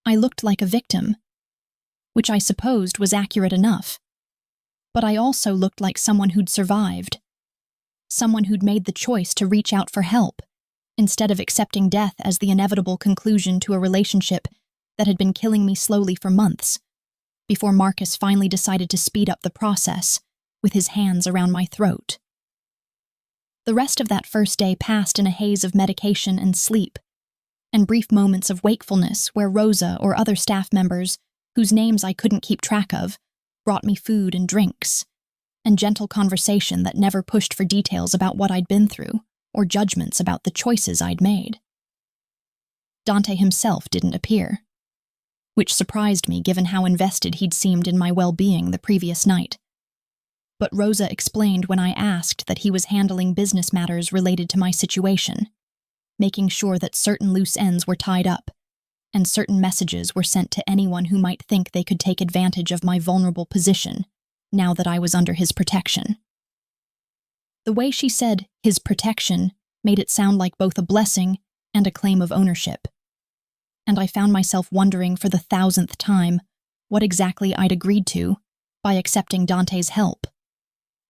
I looked like a victim, which I supposed was accurate enough, but I also looked like someone who'd survived, someone who'd made the choice to reach out for help, instead of accepting death as the inevitable conclusion to a relationship that had been killing me slowly for months, before Marcus finally decided to speed up the process with his hands around my throat. The rest of that first day passed in a haze of medication and sleep, and brief moments of wakefulness where Rosa or other staff members, whose names I couldn't keep track of, brought me food and drinks, and gentle conversation that never pushed for details about what I'd been through, or judgments about the choices I'd made. Dante himself didn't appear, which surprised me given how invested he'd seemed in my well-being the previous night. But Rosa explained when I asked that he was handling business matters related to my situation, making sure that certain loose ends were tied up, and certain messages were sent to anyone who might think they could take advantage of my vulnerable position now that I was under his protection. The way she said his protection made it sound like both a blessing and a claim of ownership, and I found myself wondering for the 1,000th time what exactly I'd agreed to by accepting Dante's help,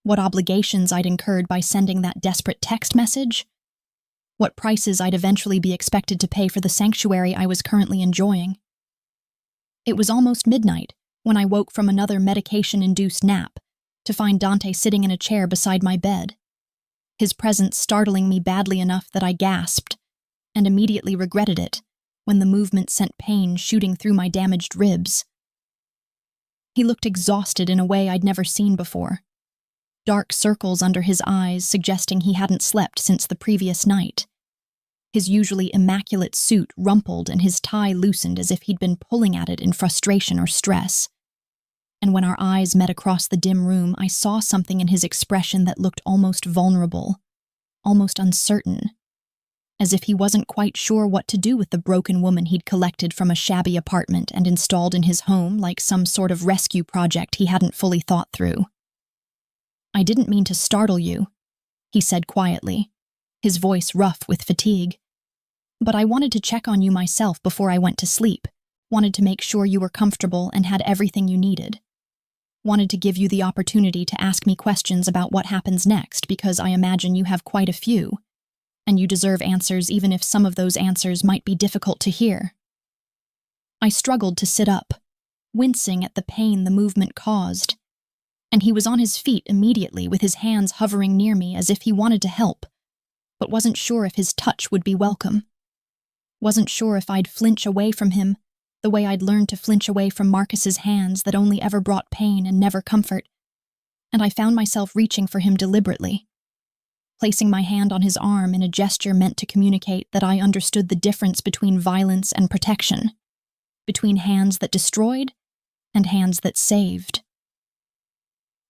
what obligations I'd incurred by sending that desperate text message, what prices I'd eventually be expected to pay for the sanctuary I was currently enjoying. It was almost midnight when I woke from another medication-induced nap to find Dante sitting in a chair beside my bed, his presence startling me badly enough that I gasped, and immediately regretted it when the movement sent pain shooting through my damaged ribs. He looked exhausted in a way I'd never seen before. Dark circles under his eyes suggesting he hadn't slept since the previous night. His usually immaculate suit rumpled and his tie loosened as if he'd been pulling at it in frustration or stress. And when our eyes met across the dim room, I saw something in his expression that looked almost vulnerable, almost uncertain, as if he wasn't quite sure what to do with the broken woman he'd collected from a shabby apartment and installed in his home like some sort of rescue project he hadn't fully thought through. "I didn't mean to startle you," he said quietly, his voice rough with fatigue. "But I wanted to check on you myself before I went to sleep, wanted to make sure you were comfortable and had everything you needed. Wanted to give you the opportunity to ask me questions about what happens next because I imagine you have quite a few, and you deserve answers even if some of those answers might be difficult to hear." I struggled to sit up, wincing at the pain the movement caused, and he was on his feet immediately with his hands hovering near me as if he wanted to help, but wasn't sure if his touch would be welcome. Wasn't sure if I'd flinch away from him, the way I'd learned to flinch away from Marcus's hands that only ever brought pain and never comfort, and I found myself reaching for him deliberately, placing my hand on his arm in a gesture meant to communicate that I understood the difference between violence and protection, between hands that destroyed and hands that saved.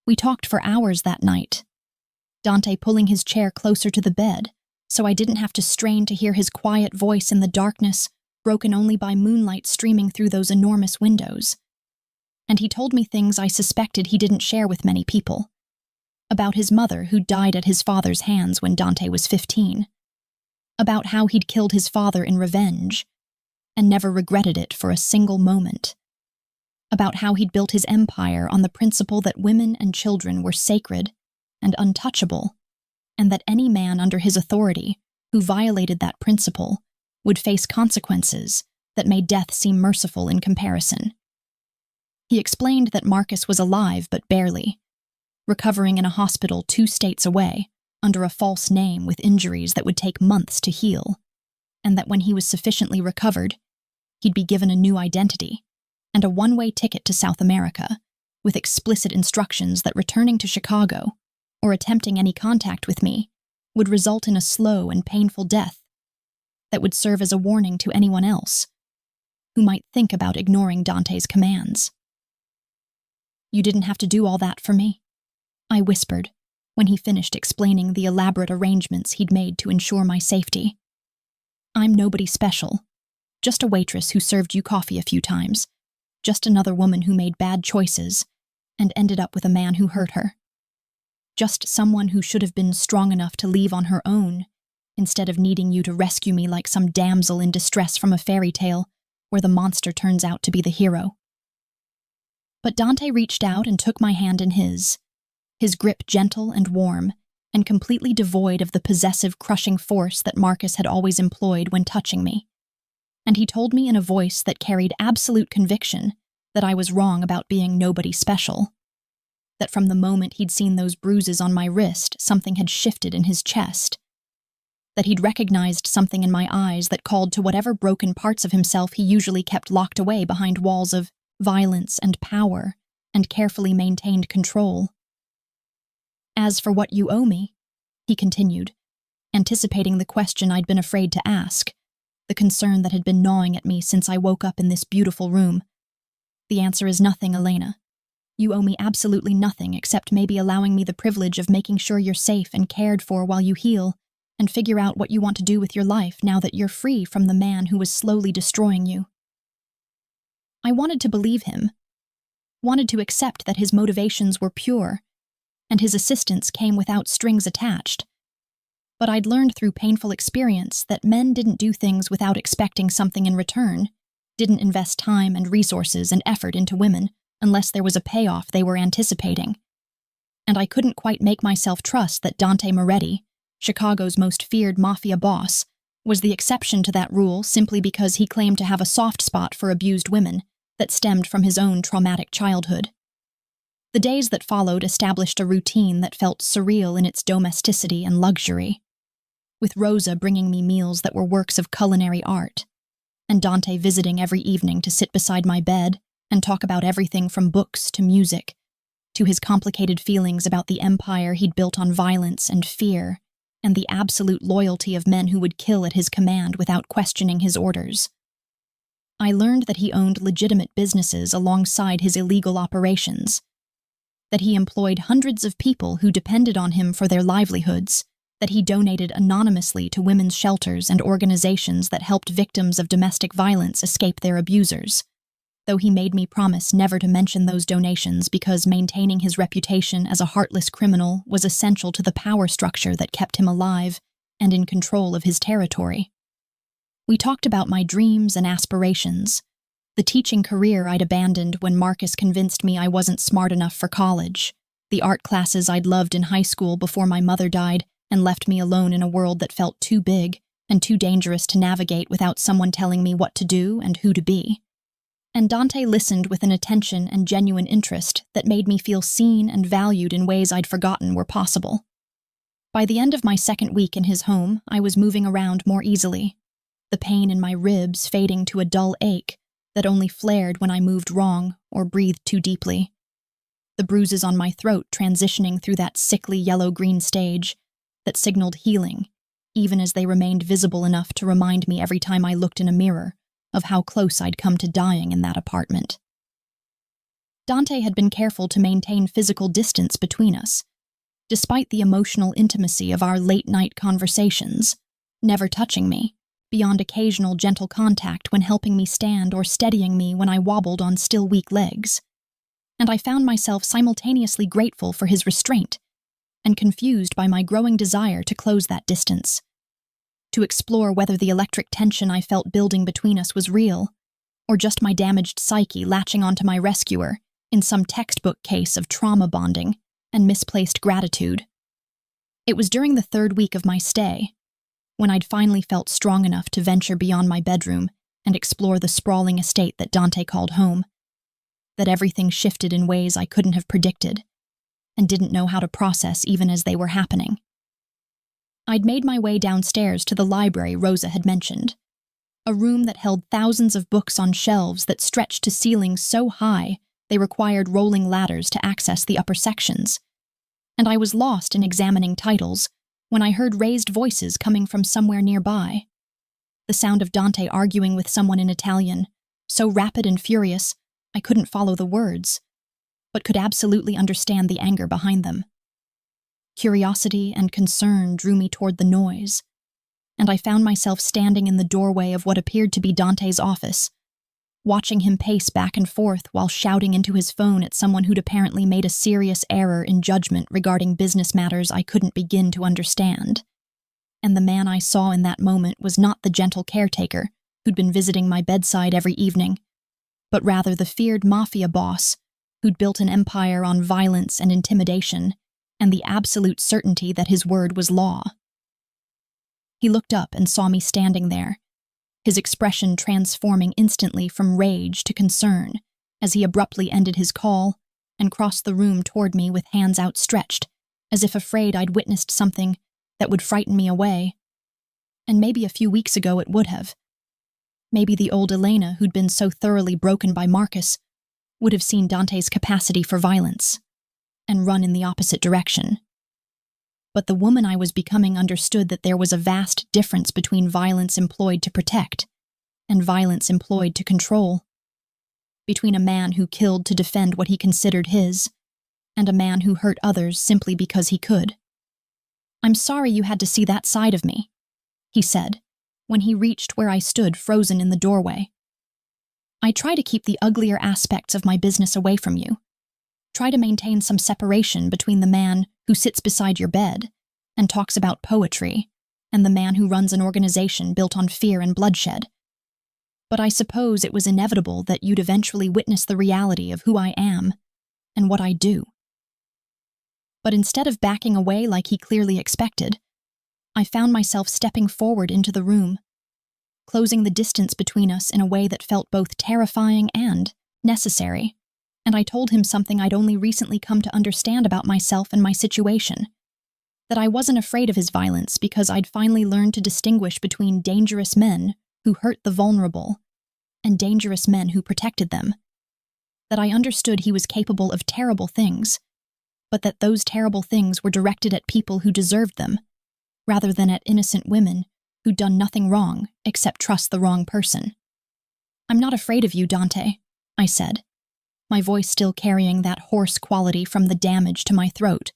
We talked for hours that night, Dante pulling his chair closer to the bed so I didn't have to strain to hear his quiet voice in the darkness, broken only by moonlight streaming through those enormous windows. And he told me things I suspected he didn't share with many people. About his mother who died at his father's hands when Dante was 15. About how he'd killed his father in revenge, and never regretted it for a single moment. About how he'd built his empire on the principle that women and children were sacred and untouchable, and that any man under his authority who violated that principle would face consequences that made death seem merciful in comparison. He explained that Marcus was alive but barely, recovering in a hospital 2 states away under a false name with injuries that would take months to heal, and that when he was sufficiently recovered, he'd be given a new identity and a one-way ticket to South America, with explicit instructions that returning to Chicago or attempting any contact with me would result in a slow and painful death that would serve as a warning to anyone else who might think about ignoring Dante's commands. "You didn't have to do all that for me," I whispered when he finished explaining the elaborate arrangements he'd made to ensure my safety. "I'm nobody special, just a waitress who served you coffee a few times, just another woman who made bad choices and ended up with a man who hurt her. Just someone who should have been strong enough to leave on her own, instead of needing you to rescue me like some damsel in distress from a fairy tale where the monster turns out to be the hero." But Dante reached out and took my hand in his grip gentle and warm, and completely devoid of the possessive, crushing force that Marcus had always employed when touching me. And he told me in a voice that carried absolute conviction that I was wrong about being nobody special. That from the moment he'd seen those bruises on my wrist, something had shifted in his chest. That he'd recognized something in my eyes that called to whatever broken parts of himself he usually kept locked away behind walls of violence and power and carefully maintained control. "As for what you owe me," he continued, anticipating the question I'd been afraid to ask, the concern that had been gnawing at me since I woke up in this beautiful room. "The answer is nothing, Elena. You owe me absolutely nothing except maybe allowing me the privilege of making sure you're safe and cared for while you heal and figure out what you want to do with your life now that you're free from the man who was slowly destroying you." I wanted to believe him, wanted to accept that his motivations were pure and his assistance came without strings attached. But I'd learned through painful experience that men didn't do things without expecting something in return, didn't invest time and resources and effort into women unless there was a payoff they were anticipating. And I couldn't quite make myself trust that Dante Moretti, Chicago's most feared Mafia boss, was the exception to that rule simply because he claimed to have a soft spot for abused women that stemmed from his own traumatic childhood. The days that followed established a routine that felt surreal in its domesticity and luxury, with Rosa bringing me meals that were works of culinary art, and Dante visiting every evening to sit beside my bed, and talk about everything from books to music, to his complicated feelings about the empire he'd built on violence and fear, and the absolute loyalty of men who would kill at his command without questioning his orders. I learned that he owned legitimate businesses alongside his illegal operations, that he employed hundreds of people who depended on him for their livelihoods, that he donated anonymously to women's shelters and organizations that helped victims of domestic violence escape their abusers, though he made me promise never to mention those donations because maintaining his reputation as a heartless criminal was essential to the power structure that kept him alive and in control of his territory. We talked about my dreams and aspirations, the teaching career I'd abandoned when Marcus convinced me I wasn't smart enough for college, the art classes I'd loved in high school before my mother died and left me alone in a world that felt too big and too dangerous to navigate without someone telling me what to do and who to be. And Dante listened with an attention and genuine interest that made me feel seen and valued in ways I'd forgotten were possible. By the end of my second week in his home, I was moving around more easily, the pain in my ribs fading to a dull ache that only flared when I moved wrong or breathed too deeply. The bruises on my throat transitioning through that sickly yellow-green stage that signaled healing, even as they remained visible enough to remind me every time I looked in a mirror of how close I'd come to dying in that apartment. Dante had been careful to maintain physical distance between us, despite the emotional intimacy of our late-night conversations, never touching me, beyond occasional gentle contact when helping me stand or steadying me when I wobbled on still weak legs. And I found myself simultaneously grateful for his restraint and confused by my growing desire to close that distance, to explore whether the electric tension I felt building between us was real, or just my damaged psyche latching onto my rescuer in some textbook case of trauma bonding and misplaced gratitude. It was during the third week of my stay, when I'd finally felt strong enough to venture beyond my bedroom and explore the sprawling estate that Dante called home, that everything shifted in ways I couldn't have predicted and didn't know how to process even as they were happening. I'd made my way downstairs to the library Rosa had mentioned, a room that held thousands of books on shelves that stretched to ceilings so high they required rolling ladders to access the upper sections, and I was lost in examining titles when I heard raised voices coming from somewhere nearby. The sound of Dante arguing with someone in Italian, so rapid and furious I couldn't follow the words, but could absolutely understand the anger behind them. Curiosity and concern drew me toward the noise, and I found myself standing in the doorway of what appeared to be Dante's office, watching him pace back and forth while shouting into his phone at someone who'd apparently made a serious error in judgment regarding business matters I couldn't begin to understand. And the man I saw in that moment was not the gentle caretaker who'd been visiting my bedside every evening, but rather the feared Mafia boss who'd built an empire on violence and intimidation and the absolute certainty that his word was law. He looked up and saw me standing there, his expression transforming instantly from rage to concern as he abruptly ended his call and crossed the room toward me with hands outstretched, as if afraid I'd witnessed something that would frighten me away. And maybe a few weeks ago it would have. Maybe the old Elena, who'd been so thoroughly broken by Marcus, would have seen Dante's capacity for violence and run in the opposite direction. But the woman I was becoming understood that there was a vast difference between violence employed to protect and violence employed to control, between a man who killed to defend what he considered his and a man who hurt others simply because he could. "I'm sorry you had to see that side of me," he said, when he reached where I stood frozen in the doorway. "I try to keep the uglier aspects of my business away from you. Try to maintain some separation between the man who sits beside your bed and talks about poetry and the man who runs an organization built on fear and bloodshed. But I suppose it was inevitable that you'd eventually witness the reality of who I am and what I do." But instead of backing away like he clearly expected, I found myself stepping forward into the room, closing the distance between us in a way that felt both terrifying and necessary, and I told him something I'd only recently come to understand about myself and my situation, that I wasn't afraid of his violence because I'd finally learned to distinguish between dangerous men who hurt the vulnerable and dangerous men who protected them, that I understood he was capable of terrible things, but that those terrible things were directed at people who deserved them, rather than at innocent women who'd done nothing wrong except trust the wrong person. "I'm not afraid of you, Dante," I said, my voice still carrying that hoarse quality from the damage to my throat,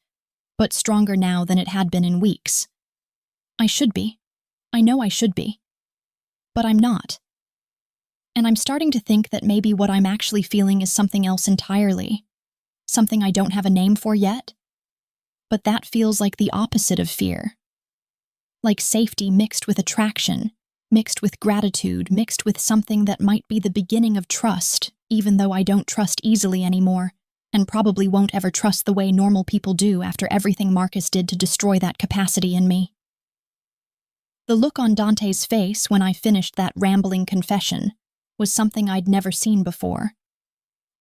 but stronger now than it had been in weeks. "I should be. I know I should be. But I'm not. And I'm starting to think that maybe what I'm actually feeling is something else entirely, something I don't have a name for yet. But that feels like the opposite of fear. Like safety mixed with attraction, mixed with gratitude, mixed with something that might be the beginning of trust, even though I don't trust easily anymore, and probably won't ever trust the way normal people do after everything Marcus did to destroy that capacity in me." The look on Dante's face when I finished that rambling confession was something I'd never seen before.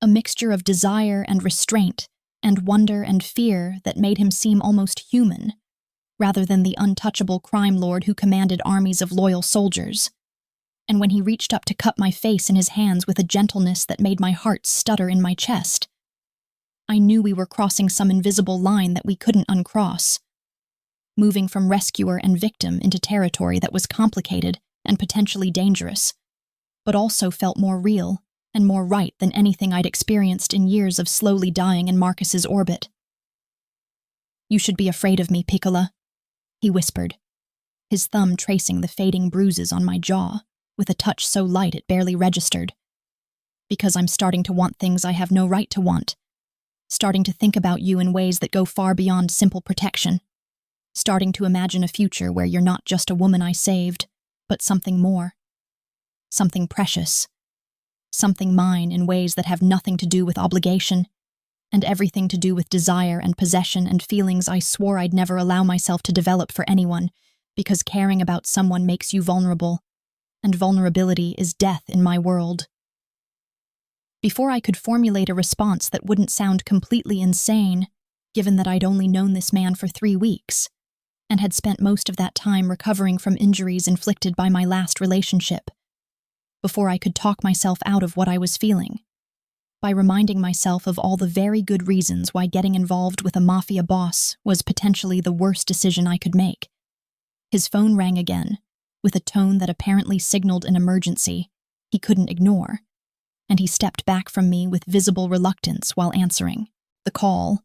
A mixture of desire and restraint, and wonder and fear that made him seem almost human, rather than the untouchable crime lord who commanded armies of loyal soldiers. And when he reached up to cup my face in his hands with a gentleness that made my heart stutter in my chest, I knew we were crossing some invisible line that we couldn't uncross, moving from rescuer and victim into territory that was complicated and potentially dangerous, but also felt more real and more right than anything I'd experienced in years of slowly dying in Marcus's orbit. "You should be afraid of me, Piccola," he whispered, his thumb tracing the fading bruises on my jaw with a touch so light it barely registered. "Because I'm starting to want things I have no right to want, starting to think about you in ways that go far beyond simple protection, starting to imagine a future where you're not just a woman I saved, but something more. Something precious. Something mine in ways that have nothing to do with obligation, and everything to do with desire and possession and feelings I swore I'd never allow myself to develop for anyone, because caring about someone makes you vulnerable, and vulnerability is death in my world." Before I could formulate a response that wouldn't sound completely insane, given that I'd only known this man for 3 weeks, and had spent most of that time recovering from injuries inflicted by my last relationship, before I could talk myself out of what I was feeling, by reminding myself of all the very good reasons why getting involved with a Mafia boss was potentially the worst decision I could make. His phone rang again, with a tone that apparently signaled an emergency he couldn't ignore, and he stepped back from me with visible reluctance while answering the call,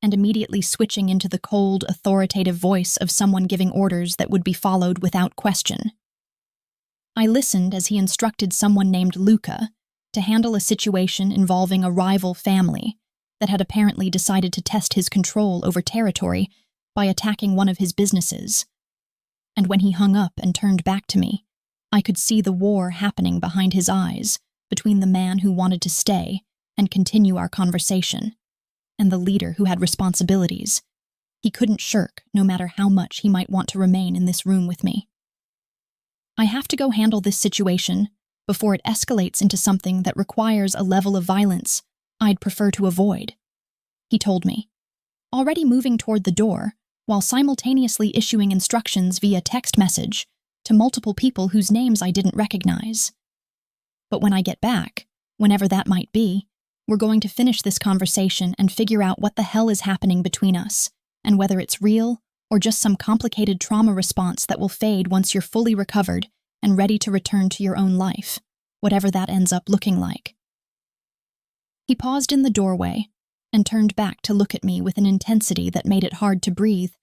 and immediately switching into the cold, authoritative voice of someone giving orders that would be followed without question. I listened as he instructed someone named Luca to handle a situation involving a rival family that had apparently decided to test his control over territory by attacking one of his businesses. And when he hung up and turned back to me, I could see the war happening behind his eyes between the man who wanted to stay and continue our conversation and the leader who had responsibilities he couldn't shirk no matter how much he might want to remain in this room with me. "I have to go handle this situation before it escalates into something that requires a level of violence I'd prefer to avoid," he told me, already moving toward the door while simultaneously issuing instructions via text message to multiple people whose names I didn't recognize. "But when I get back, whenever that might be, we're going to finish this conversation and figure out what the hell is happening between us, and whether it's real or just some complicated trauma response that will fade once you're fully recovered and ready to return to your own life, whatever that ends up looking like." He paused in the doorway and turned back to look at me with an intensity that made it hard to breathe,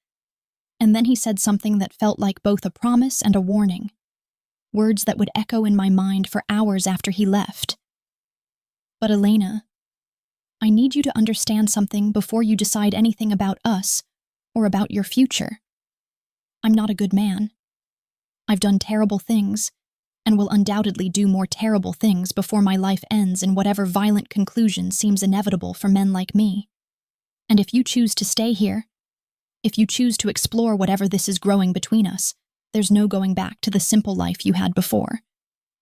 and then he said something that felt like both a promise and a warning, words that would echo in my mind for hours after he left. "But Elena, I need you to understand something before you decide anything about us or about your future. I'm not a good man. I've done terrible things, and will undoubtedly do more terrible things before my life ends in whatever violent conclusion seems inevitable for men like me. And if you choose to stay here, if you choose to explore whatever this is growing between us, there's no going back to the simple life you had before.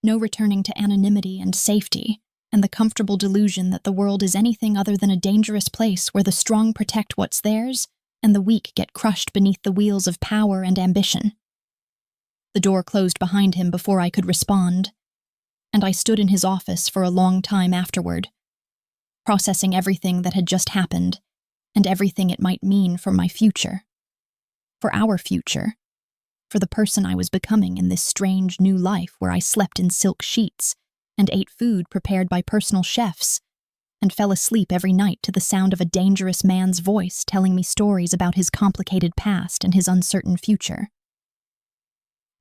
No returning to anonymity and safety, and the comfortable delusion that the world is anything other than a dangerous place where the strong protect what's theirs and the weak get crushed beneath the wheels of power and ambition." The door closed behind him before I could respond, and I stood in his office for a long time afterward, processing everything that had just happened and everything it might mean for my future. For our future. For the person I was becoming in this strange new life where I slept in silk sheets and ate food prepared by personal chefs and fell asleep every night to the sound of a dangerous man's voice telling me stories about his complicated past and his uncertain future.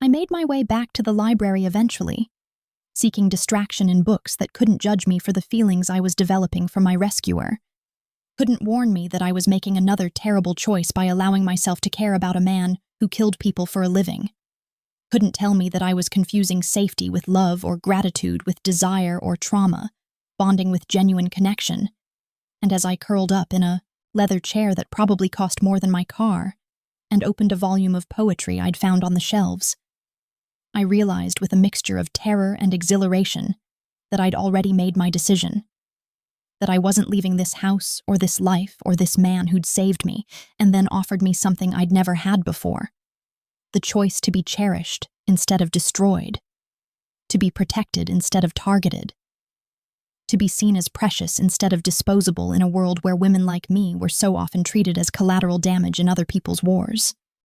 I made my way back to the library eventually, seeking distraction in books that couldn't judge me for the feelings I was developing for my rescuer, couldn't warn me that I was making another terrible choice by allowing myself to care about a man who killed people for a living, couldn't tell me that I was confusing safety with love or gratitude with desire or trauma, bonding with genuine connection. And as I curled up in a leather chair that probably cost more than my car and opened a volume of poetry I'd found on the shelves, I realized with a mixture of terror and exhilaration that I'd already made my decision, that I wasn't leaving this house or this life or this man who'd saved me and then offered me something I'd never had before, the choice to be cherished instead of destroyed, to be protected instead of targeted, to be seen as precious instead of disposable in a world where women like me were so often treated as collateral damage in other people's wars.